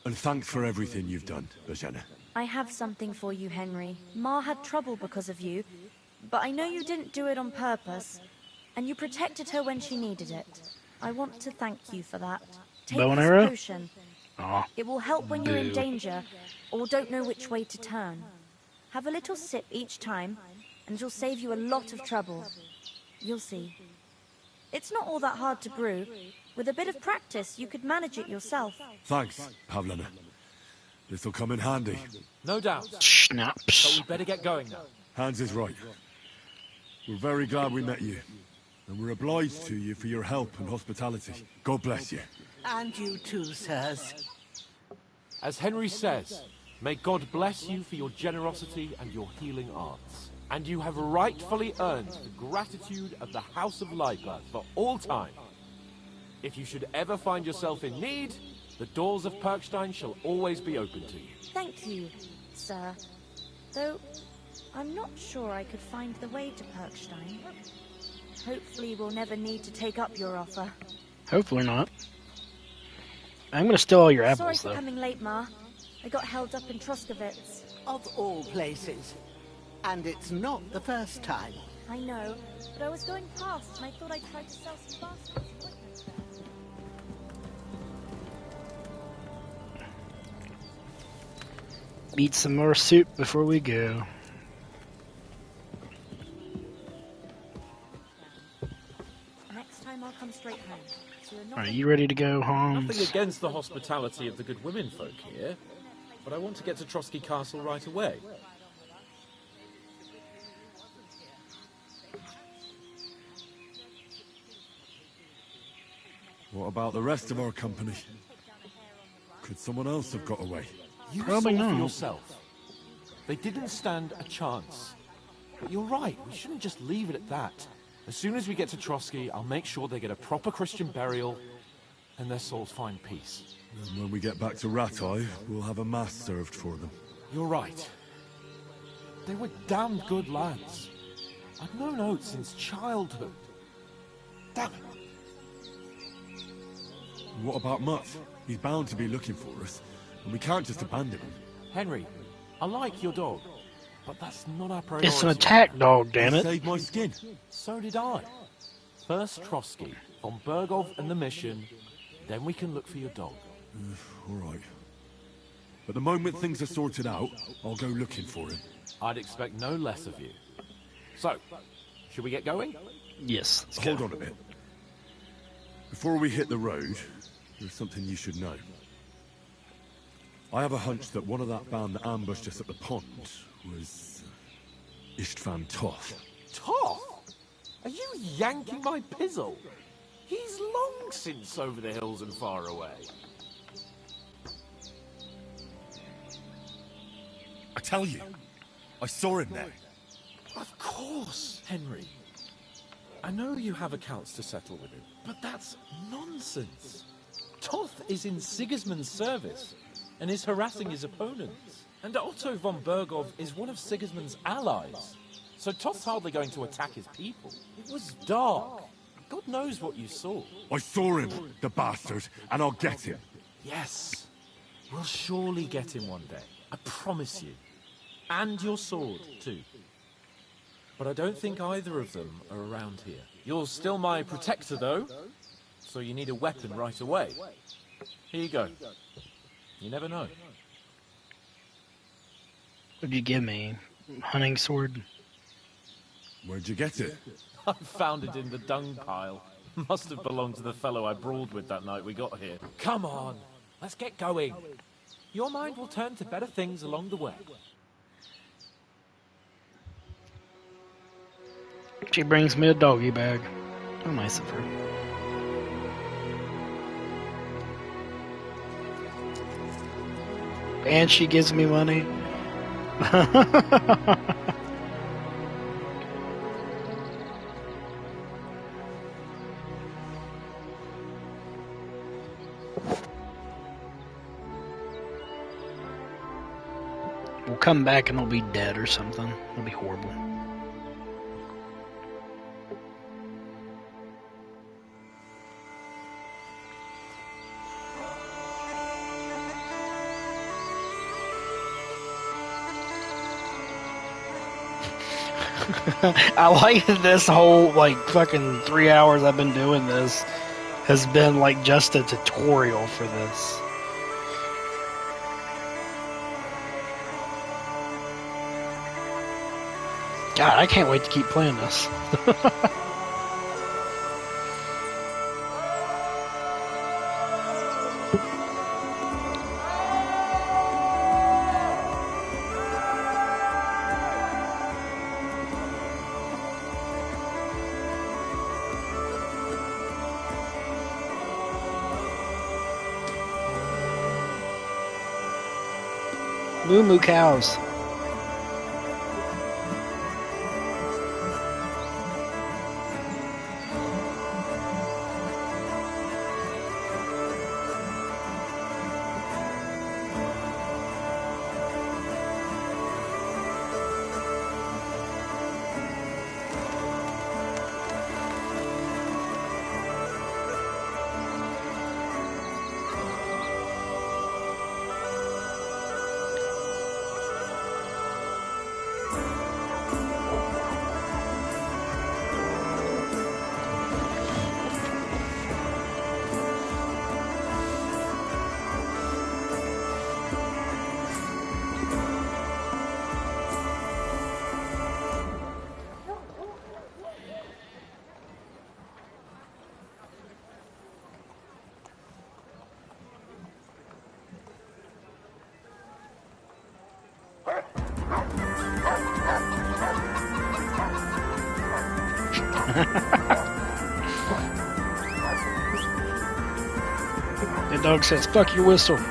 And thanks for everything you've done, Bajana. I have something for you, Henry. Ma had trouble because of you, but I know you didn't do it on purpose, and you protected her when she needed it. I want to thank you for that. Take Bow and this arrow? potion. Aw. It will help when you're in Boo. danger or don't know which way to turn. Have a little sip each time, and it'll save you a lot of trouble. You'll see. It's not all that hard to brew. With a bit of practice, you could manage it yourself. Thanks, Pavlina. This'll come in handy. No doubt. Schnapps. But we better get going now. Hans is right. We're very glad we met you. And we're obliged to you for your help and hospitality. God bless you. And you too, sirs. As Henry says, may God bless you for your generosity and your healing arts. And you have rightfully earned the gratitude of the House of Lightblood for all time. If you should ever find yourself in need, the doors of Perkstein shall always be open to you. Thank you, sir. Though, I'm not sure I could find the way to Perkstein. Hopefully we'll never need to take up your offer. Hopefully not. I'm gonna steal all your apples, Sorry for though. coming late, Ma. I got held up in Troskovitz. Of all places. And it's not the first time. I know, but I was going past and I thought I'd try to sell some baskets. Eat some more soup before we go. Next time I'll come straight home. So you're not Are you ready to go, Hans? Nothing against the hospitality of the good women folk here, but I want to get to Trotsky Castle right away. What about the rest of our company? Could someone else have got away? You Probably saw for not. yourself. They didn't stand a chance. But you're right, we shouldn't just leave it at that. As soon as we get to Trotsky, I'll make sure they get a proper Christian burial and their souls find peace. And when we get back to Ratai, we'll have a mass served for them. You're right. They were damn good lads. I've known Oates since childhood. Damn it. What about Mutt? He's bound to be looking for us, and we can't just abandon him. Henry, I like your dog, but that's not our priority. It's an attack dog, damn it. Saved my skin. So did I. First Trotsky, von Bergov and the mission, then we can look for your dog. All right. But the moment things are sorted out, I'll go looking for him. I'd expect no less of you. So, should we get going? Yes. Hold on a bit. Before we hit the road, there's something you should know. I have a hunch that one of that band that ambushed us at the pond was Istvan Toth. Toth? Are you yanking my pizzle? He's long since over the hills and far away. I tell you, I saw him there. Of course, Henry. I know you have accounts to settle with him, but that's nonsense. Toth is in Sigismund's service and is harassing his opponents. And Otto von Bergov is one of Sigismund's allies. So Toth's hardly going to attack his people. It was dark. God knows what you saw. I saw him, the bastard, and I'll get him. Yes. We'll surely get him one day. I promise you. And your sword, too. But I don't think either of them are around here. You're still my protector, though. So you need a weapon right away. Here you go. You never know. What'd you give me? Hunting sword? Where'd you get it? I found it in the dung pile. Must have belonged to the fellow I brawled with that night we got here. Come on, let's get going. Your mind will turn to better things along the way. She brings me a doggy bag. How nice of her. And she gives me money. We'll come back and they'll be dead or something. It'll be horrible. I like this whole, like, fucking 3 hours I've been doing this. has been like just a tutorial for this. God, I can't wait to keep playing this. Moo moo cows. The dog says, "Fuck your whistle." You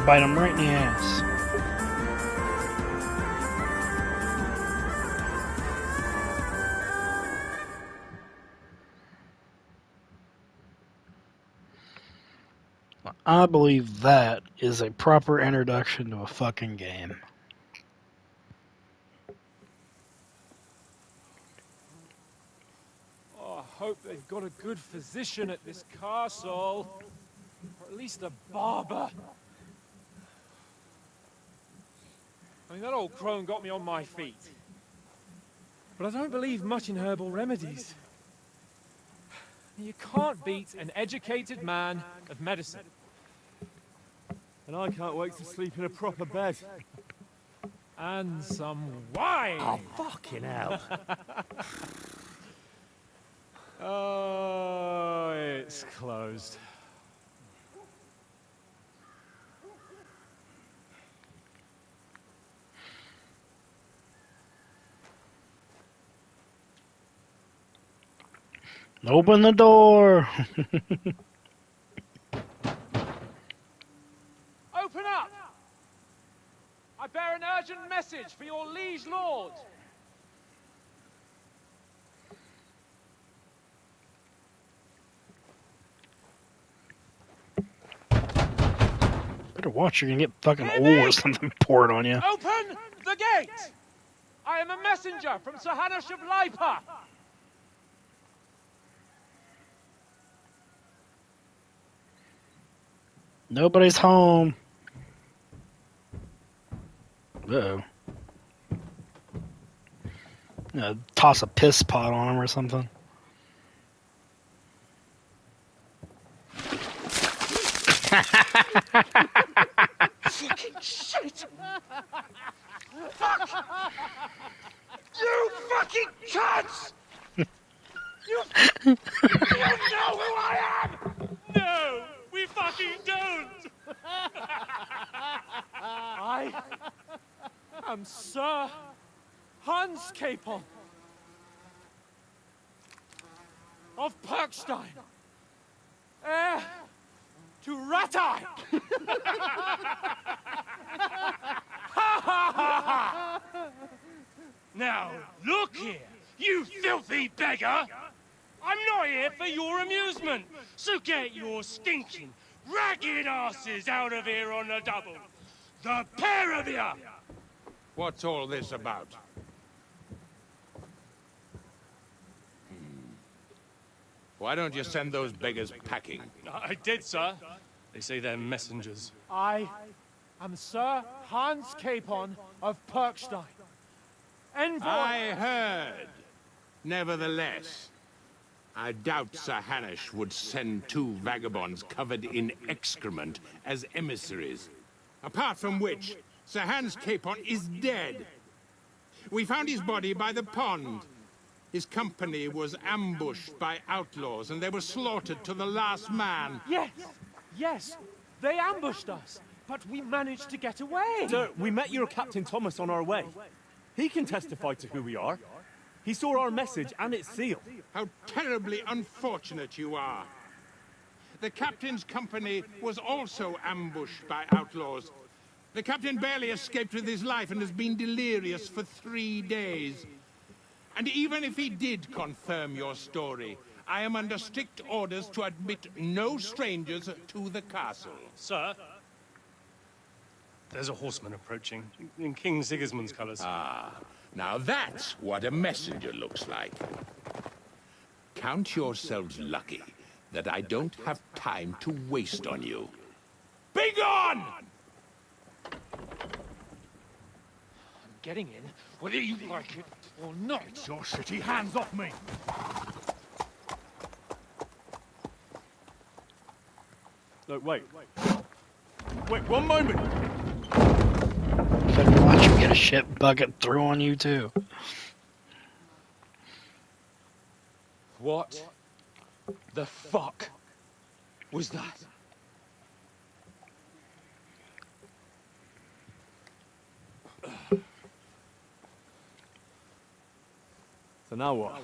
bite him right in the ass. I believe that is a proper introduction to a fucking game. Oh, I hope they've got a good physician at this castle. Or at least a barber. I mean, that old crone got me on my feet. But I don't believe much in herbal remedies. You can't beat an educated man of medicine. And I can't wait to sleep in a proper bed. And some wine! Oh, fucking hell. Oh, it's closed. Open the door! Open up! I bear an urgent message for your liege lord. Better watch, you're gonna get fucking oil or something poured on you. Open the gate! I am a messenger from Sir Hanush of Lipa. Nobody's home. Uh-oh. Toss a piss pot on him or something. Fucking shit! Fuck! You fucking cunts! You know who I am! No, we fucking don't! I am Sir Hans Capon of Perkstein, heir to Ratai! Now, look here, you filthy beggar! I'm not here for your amusement, so get your stinking, ragged asses out of here on the double. The pair of you! What's all this about? Why don't you send those beggars packing? I did, sir. They say they're messengers. I am Sir Hans Capon of Perkstein, envoy... I heard. Nevertheless, I doubt Sir Hanush would send 2 vagabonds covered in excrement as emissaries. Apart from which, Sir Hans Capon is dead. We found his body by the pond. His company was ambushed by outlaws, and they were slaughtered to the last man. Yes! Yes! They ambushed us, but we managed to get away! Sir, we met your Captain Thomas on our way. He can testify to who we are. He saw our message and its seal. How terribly unfortunate you are. The captain's company was also ambushed by outlaws. The captain barely escaped with his life and has been delirious for 3 days. And even if he did confirm your story, I am under strict orders to admit no strangers to the castle. Sir, there's a horseman approaching, in King Sigismund's colours. Ah, now that's what a messenger looks like. Count yourselves lucky that I don't have time to waste on you. Be gone! I'm getting in, whether you like it or not. It's your city, hands off me! Look, wait. Wait, one moment! Better watch him get a shit bucket thrown on you, too. What the fuck was that? So now what?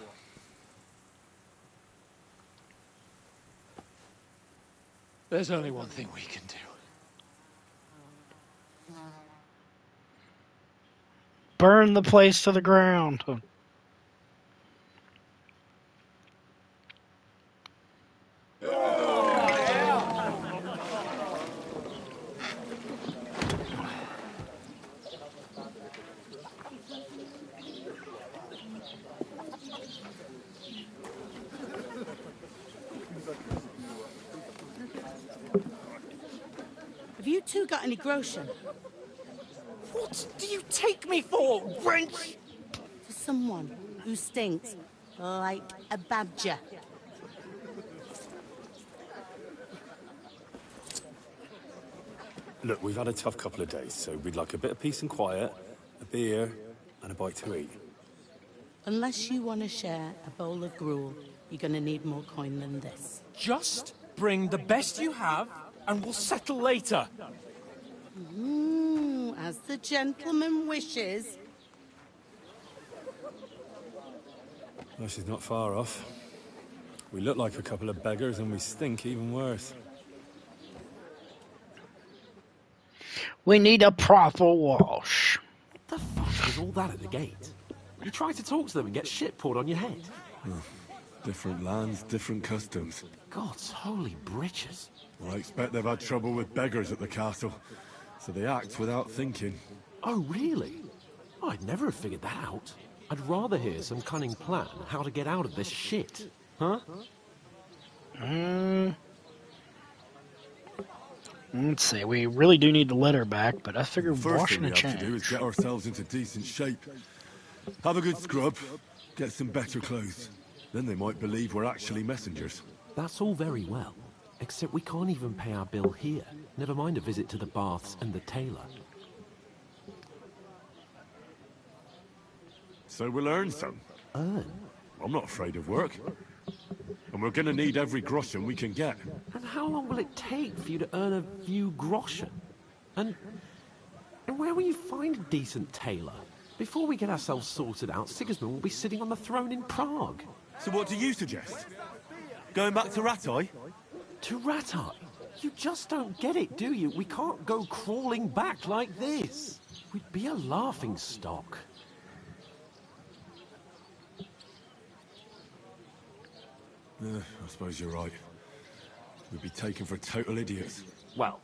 There's only one thing we can do. Burn the place to the ground. Have you two got any groschen? What do you take me for, wench? For someone who stinks like a badger. Look, we've had a tough couple of days, so we'd like a bit of peace and quiet, a beer, and a bite to eat. Unless you want to share a bowl of gruel, you're going to need more coin than this. Just bring the best you have, and we'll settle later. As the gentleman wishes. Well, she's not far off. We look like a couple of beggars, and we stink even worse. We need a proper wash. What the fuck was all that at the gate? You try to talk to them and get shit poured on your head. Different lands, different customs. God's holy britches. Well, I expect they've had trouble with beggars at the castle, so they act without thinking. Oh, really? I'd never have figured that out. I'd rather hear some cunning plan how to get out of this shit. Huh? Let's see, we really do need the letter back, but I figure washing a First thing we have to do is get ourselves into decent shape. Have a good scrub, get some better clothes. Then they might believe we're actually messengers. That's all very well, except we can't even pay our bill here. Never mind a visit to the baths and the tailor. So we'll earn some. Earn? I'm not afraid of work. And we're gonna need every groschen we can get. And how long will it take for you to earn a few groschen? And where will you find a decent tailor? Before we get ourselves sorted out, Sigismund will be sitting on the throne in Prague. So what do you suggest? Going back to Rattay? To Rattay? You just don't get it, do you? We can't go crawling back like this. We'd be a laughing stock. I suppose you're right. We'd be taken for total idiots. Well,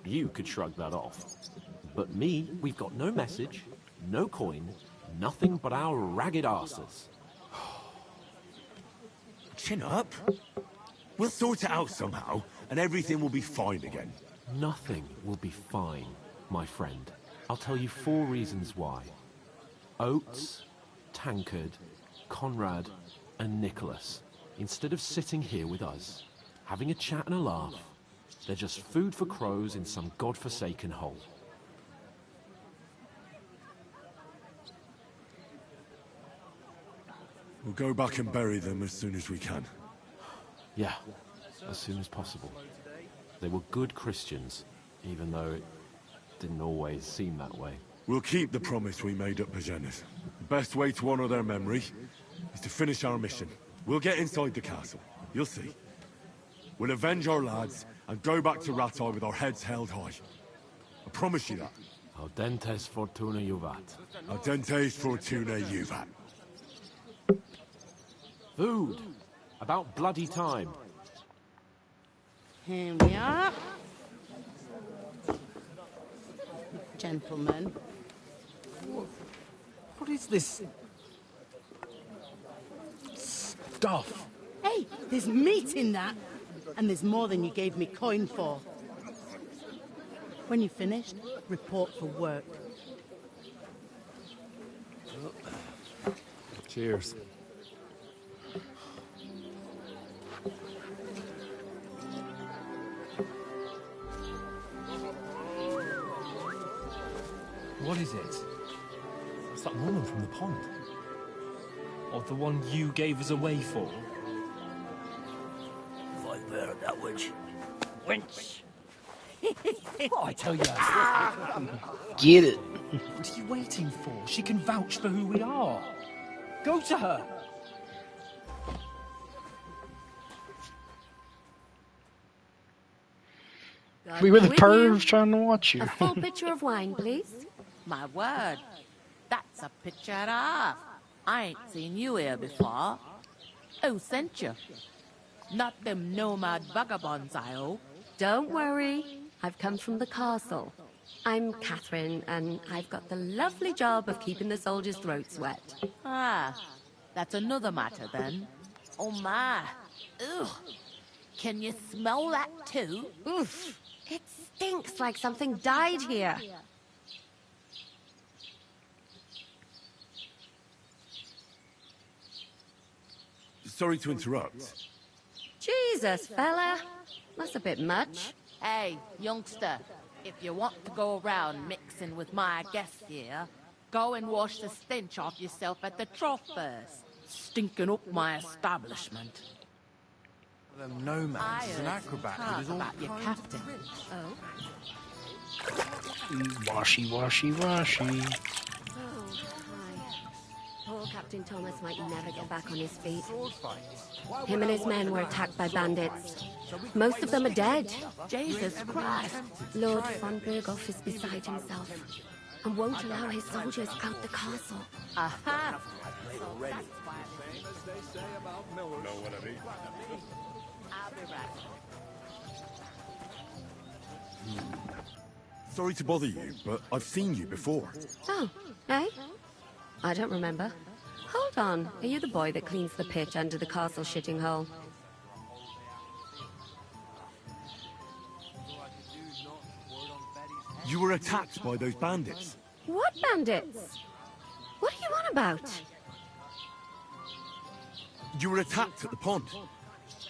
you could shrug that off. But me, we've got no message, no coin, nothing but our ragged arses. Chin up. We'll sort it out somehow, and everything will be fine again. Nothing will be fine, my friend. I'll tell you 4 reasons why. Oates, Tankard, Conrad, and Nicholas. Instead of sitting here with us, having a chat and a laugh, they're just food for crows in some godforsaken hole. We'll go back and bury them as soon as we can. Yeah, as soon as possible. They were good Christians, even though it didn't always seem that way. We'll keep the promise we made at Pagenis. The best way to honor their memory is to finish our mission. We'll get inside the castle. You'll see. We'll avenge our lads and go back to Rattay with our heads held high. I promise you that. Audentes fortuna juvat. Audentes fortuna juvat. Food! About bloody time. Here we are. Gentlemen. What is this stuff? Hey, there's meat in that. And there's more than you gave me coin for. When you're finished, report for work. Cheers. What is it? It's that woman from the pond. Or the one you gave us away for? Right there, that witch. Wench. What I tell you? Get it. What are you waiting for? She can vouch for who we are. Go to her. We were the pervs trying to watch you. A full pitcher of wine, please. My word. That's a picture and a half. I ain't seen you here before. Who sent you? Not them nomad vagabonds, I hope. Don't worry. I've come from the castle. I'm Catherine, and I've got the lovely job of keeping the soldiers' throats wet. Ah, that's another matter then. Oh my. Ugh. Can you smell that too? Oof. It stinks like something died here. Sorry to interrupt. Jesus, fella. That's a bit much. Hey, youngster. If you want to go around mixing with my guests here, go and wash the stench off yourself at the trough first. Stinking up my establishment. Them nomads is an acrobat who does all about your captain. Oh. Washy, washy, washy. Oh, hi. Poor Captain Thomas might never get back on his feet. Him and his men were attacked by bandits. Most of them are dead. Jesus Christ. Lord von Berghoff is beside himself and won't allow his soldiers out the castle. Aha! I'll be right. Sorry to bother you, but I've seen you before. Oh, eh? I don't remember. Hold on. Are you the boy that cleans the pitch under the castle shitting hole? You were attacked by those bandits. What bandits? What are you on about? You were attacked at the pond.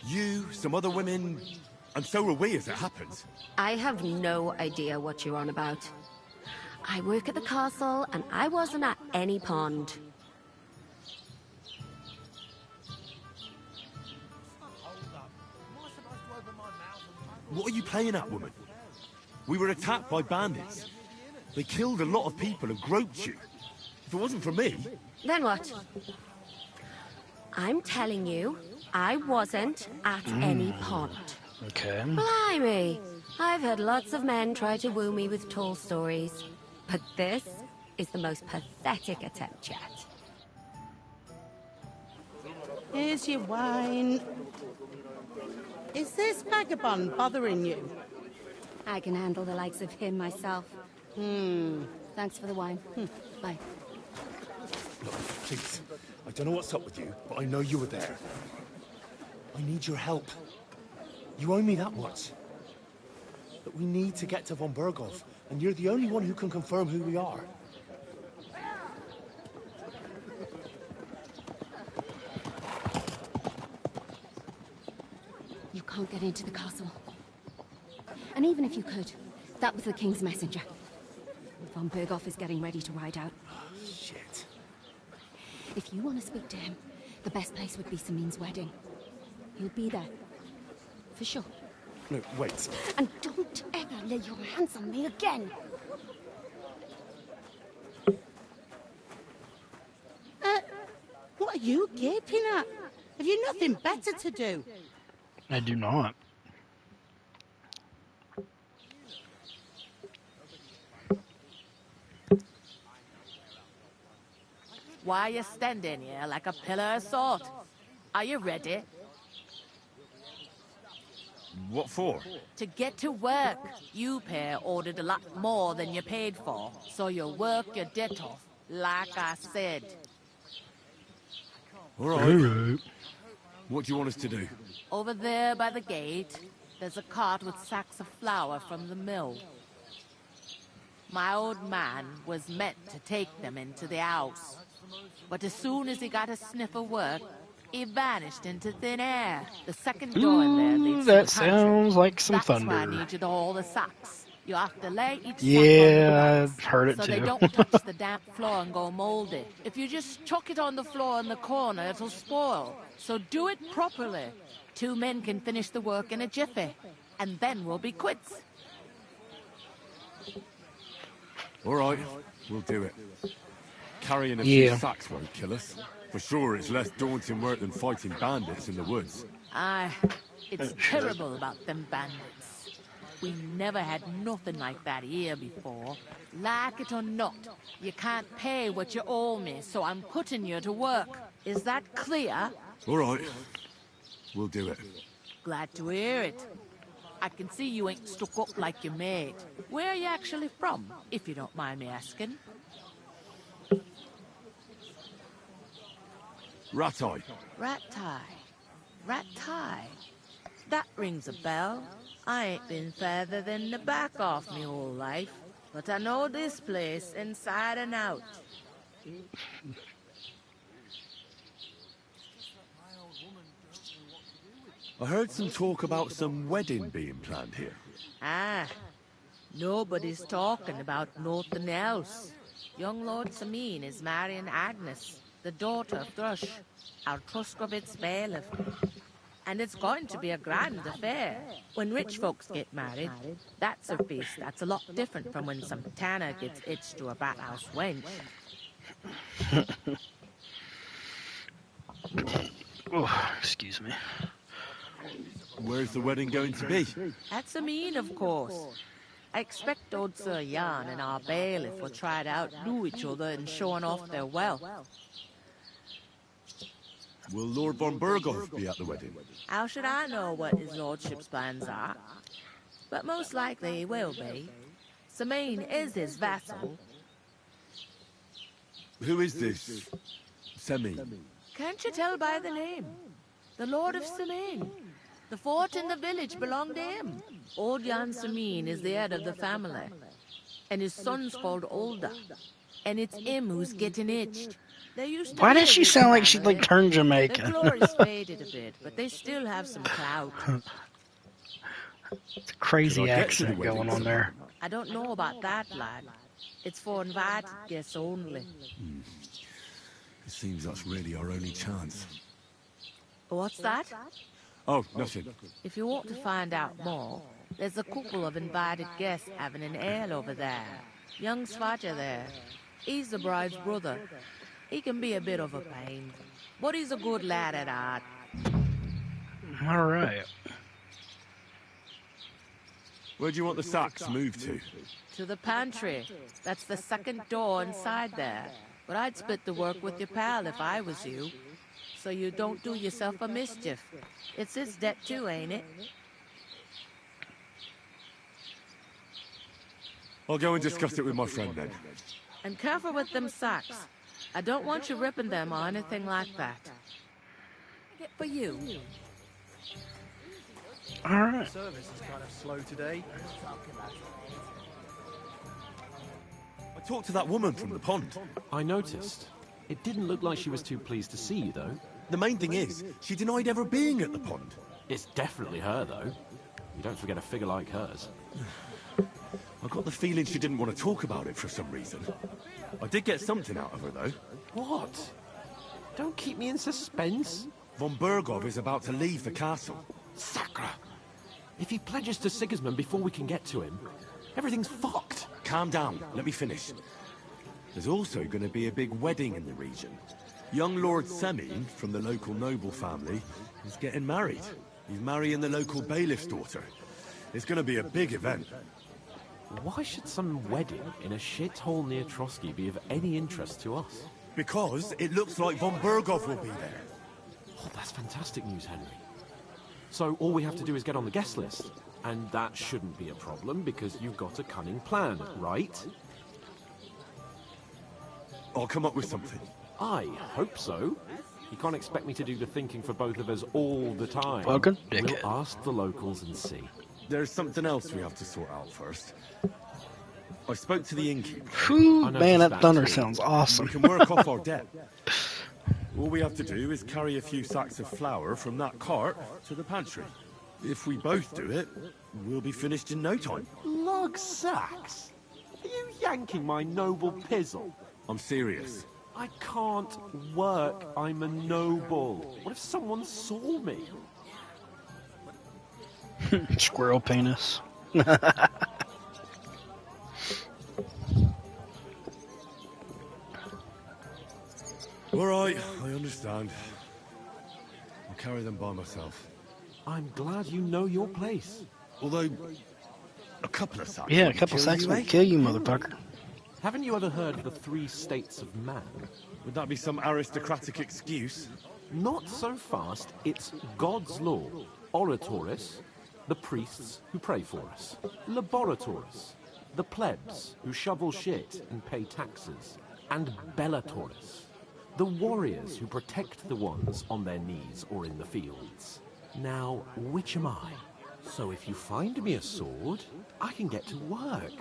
You, some other women, and so were we as it happens. I have no idea what you're on about. I work at the castle, and I wasn't at any pond. What are you playing at, woman? We were attacked by bandits. They killed a lot of people and groped you. If it wasn't for me... Then what? I'm telling you, I wasn't at any pond. Okay. Blimey! I've had lots of men try to woo me with tall stories. But this is the most pathetic attempt yet. Here's your wine. Is this vagabond bothering you? I can handle the likes of him myself. Thanks for the wine. Bye. Look, please. I don't know what's up with you, but I know you were there. I need your help. You owe me that much. But we need to get to von Berghoff, and you're the only one who can confirm who we are. can't get into the castle. And even if you could, that was the King's messenger. Von Berghoff is getting ready to ride out. Shit. If you want to speak to him, the best place would be Samin's wedding. He'll be there. For sure. No, wait. And don't ever lay your hands on me again! What are you gaping at? Have you nothing better to do? I do not. Why are you standing here like a pillar of salt? Are you ready? What for? To get to work. You pair ordered a lot more than you paid for, so you work your debt off, like I said. All right. What do you want us to do? Over there by the gate, there's a cart with sacks of flour from the mill. My old man was meant to take them into the house. But as soon as he got a sniff of work, he vanished into thin air. The second door in there leads to that the country. sounds like some That's thunder. why I need you to haul the sacks. You have to lay each sack Yeah, on the I've backs, heard it so too. they don't touch the damp floor and go moldy. If you just chuck it on the floor in the corner, it'll spoil. So do it properly. 2 men can finish the work in a jiffy, and then we'll be quits. All right, we'll do it. Carrying a Yeah. few sacks won't kill us. For sure, it's less daunting work than fighting bandits in the woods. Aye, it's terrible about them bandits. We never had nothing like that here before. Like it or not, you can't pay what you owe me, so I'm putting you to work. Is that clear? All right, we'll do it. Glad to hear it. I can see you ain't stuck up like your mate. Where are you actually from, if you don't mind me asking? Ratai. Ratai. That rings a bell. I ain't been further than the back off me whole life, but I know this place inside and out. I heard some talk about some wedding being planned here. Ah, nobody's talking about nothing else. Young Lord Samin is marrying Agnes, the daughter of Thrush, our Truskovitz bailiff. And it's going to be a grand affair. When rich folks get married, that's a feast that's a lot different from when some tanner gets hitched to a bathhouse wench. Oh, excuse me. Where's the wedding going to be? At Samin, of course. I expect old Sir Jan and our bailiff will try to outdo each other in showing off their wealth. Will Lord von Berghoff be at the wedding? How should I know what his lordship's plans are? But most likely he will be. Samin is his vassal. Who is this? Semi. Can't you tell by the name? The Lord of Samin. The fort and the village belong to him. Old Jan Samin is the head of the family. And his son's called Olda. And it's him who's getting itched. Why does she sound like she'd like turn Jamaican? Their glory's faded a bit, but they still have some clout. It's a crazy accent going on there. I don't know about that, lad. It's for invited guests only. It seems that's really our only chance. What's that? Oh, nothing. If you want to find out more, there's a couple of invited guests having an ale over there. Young Svaja there. He's the bride's brother. He can be a bit of a pain, but he's a good lad at heart. All right. Where do you want the sacks moved to? To the pantry. That's the second door inside there. But I'd split the work with your pal if I was you. So you don't do yourself a mischief. It's his debt too, ain't it? I'll go and discuss it with my friend then. And careful with them sacks. I don't want you ripping them or anything like that. For you. All right. Service is kind of slow today. I talked to that woman from the pond. I noticed. It didn't look like she was too pleased to see you, though. The main thing is, she denied ever being at the pond. It's definitely her, though. You don't forget a figure like hers. I got the feeling she didn't want to talk about it for some reason. I did get something out of her, though. What? Don't keep me in suspense. Von Bergov is about to leave the castle. Sacre! If he pledges to Sigismund before we can get to him, everything's fucked. Calm down. Let me finish. There's also going to be a big wedding in the region. Young Lord Semyon, from the local noble family, is getting married. He's marrying the local bailiff's daughter. It's going to be a big event. Why should some wedding in a shithole near Trotsky be of any interest to us? Because it looks like von Bergov will be there. Oh, that's fantastic news, Henry. So all we have to do is get on the guest list. And that shouldn't be a problem because you've got a cunning plan, right? I'll come up with something. I hope so. You can't expect me to do the thinking for both of us all the time. Fucking We'll dickhead. ask the locals and see. There's something else we have to sort out first. I spoke to the innkeeper. Whew, man, that thunder sounds We awesome. can work off our debt. All we have to do is carry a few sacks of flour from that cart to the pantry. If we both do it, we'll be finished in no time. Lug sacks? Are you yanking my noble pizzle? I'm serious. I can't work. I'm a noble. What if someone saw me? Squirrel penis. All right, I understand. I'll carry them by myself. I'm glad you know your place. Although, a couple of sacks. Yeah, a won't couple kill sacks you, will eh? kill you, motherfucker. Haven't you ever heard of the 3 states of man? Would that be some aristocratic excuse? Not so fast. It's God's law. Oratoris, the priests who pray for us. Laboratoris, the plebs who shovel shit and pay taxes. And Bellatoris, the warriors who protect the ones on their knees or in the fields. Now, which am I? So if you find me a sword, I can get to work.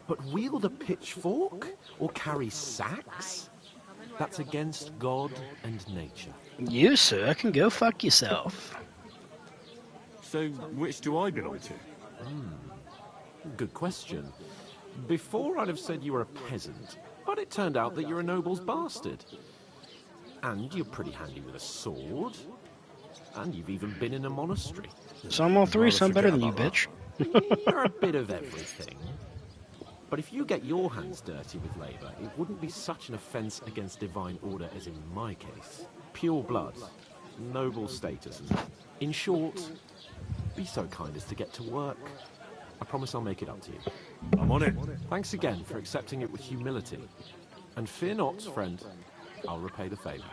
But wield a pitchfork or carry sacks? That's against God and nature. You, sir, can go fuck yourself. So, which do I belong to? Good question. Before I'd have said you were a peasant, but it turned out that you're a noble's bastard. And you're pretty handy with a sword. And you've even been in a monastery. So I'm all three, so I'm better than you, bitch. You're a bit of everything. But if you get your hands dirty with labour, it wouldn't be such an offence against divine order as in my case. Pure blood, noble status. In short, be so kind as to get to work. I promise I'll make it up to you. I'm on it. Thanks again for accepting it with humility. And fear not, friend, I'll repay the favour.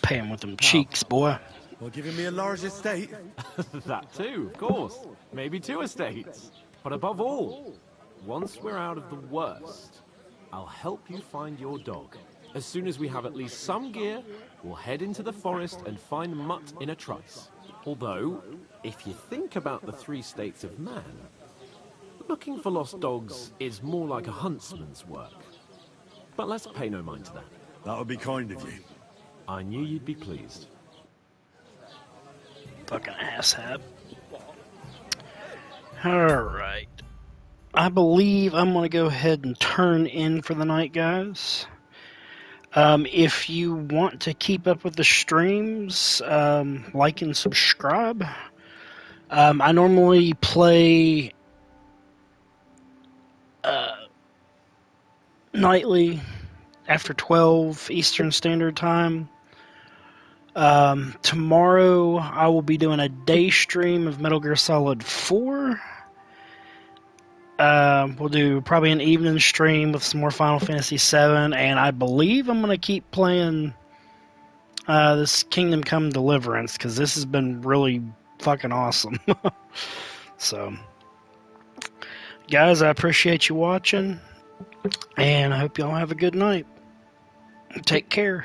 Pay him with them cheeks, boy. Well, giving me a large estate. That too, of course. Maybe 2 estates. But above all, once we're out of the worst, I'll help you find your dog. As soon as we have at least some gear, we'll head into the forest and find Mutt in a trice. Although, if you think about the 3 states of man, looking for lost dogs is more like a huntsman's work. But let's pay no mind to that. That would be kind of you. I knew you'd be pleased. Fucking asshat. Alright. I believe I'm going to go ahead and turn in for the night, guys. If you want to keep up with the streams, like and subscribe. I normally play nightly after 12 Eastern Standard Time. Tomorrow I will be doing a day stream of Metal Gear Solid 4. We'll do probably an evening stream with some more Final Fantasy VII, and I believe I'm going to keep playing this Kingdom Come Deliverance, because this has been really fucking awesome. So, guys, I appreciate you watching, and I hope y'all have a good night. Take care.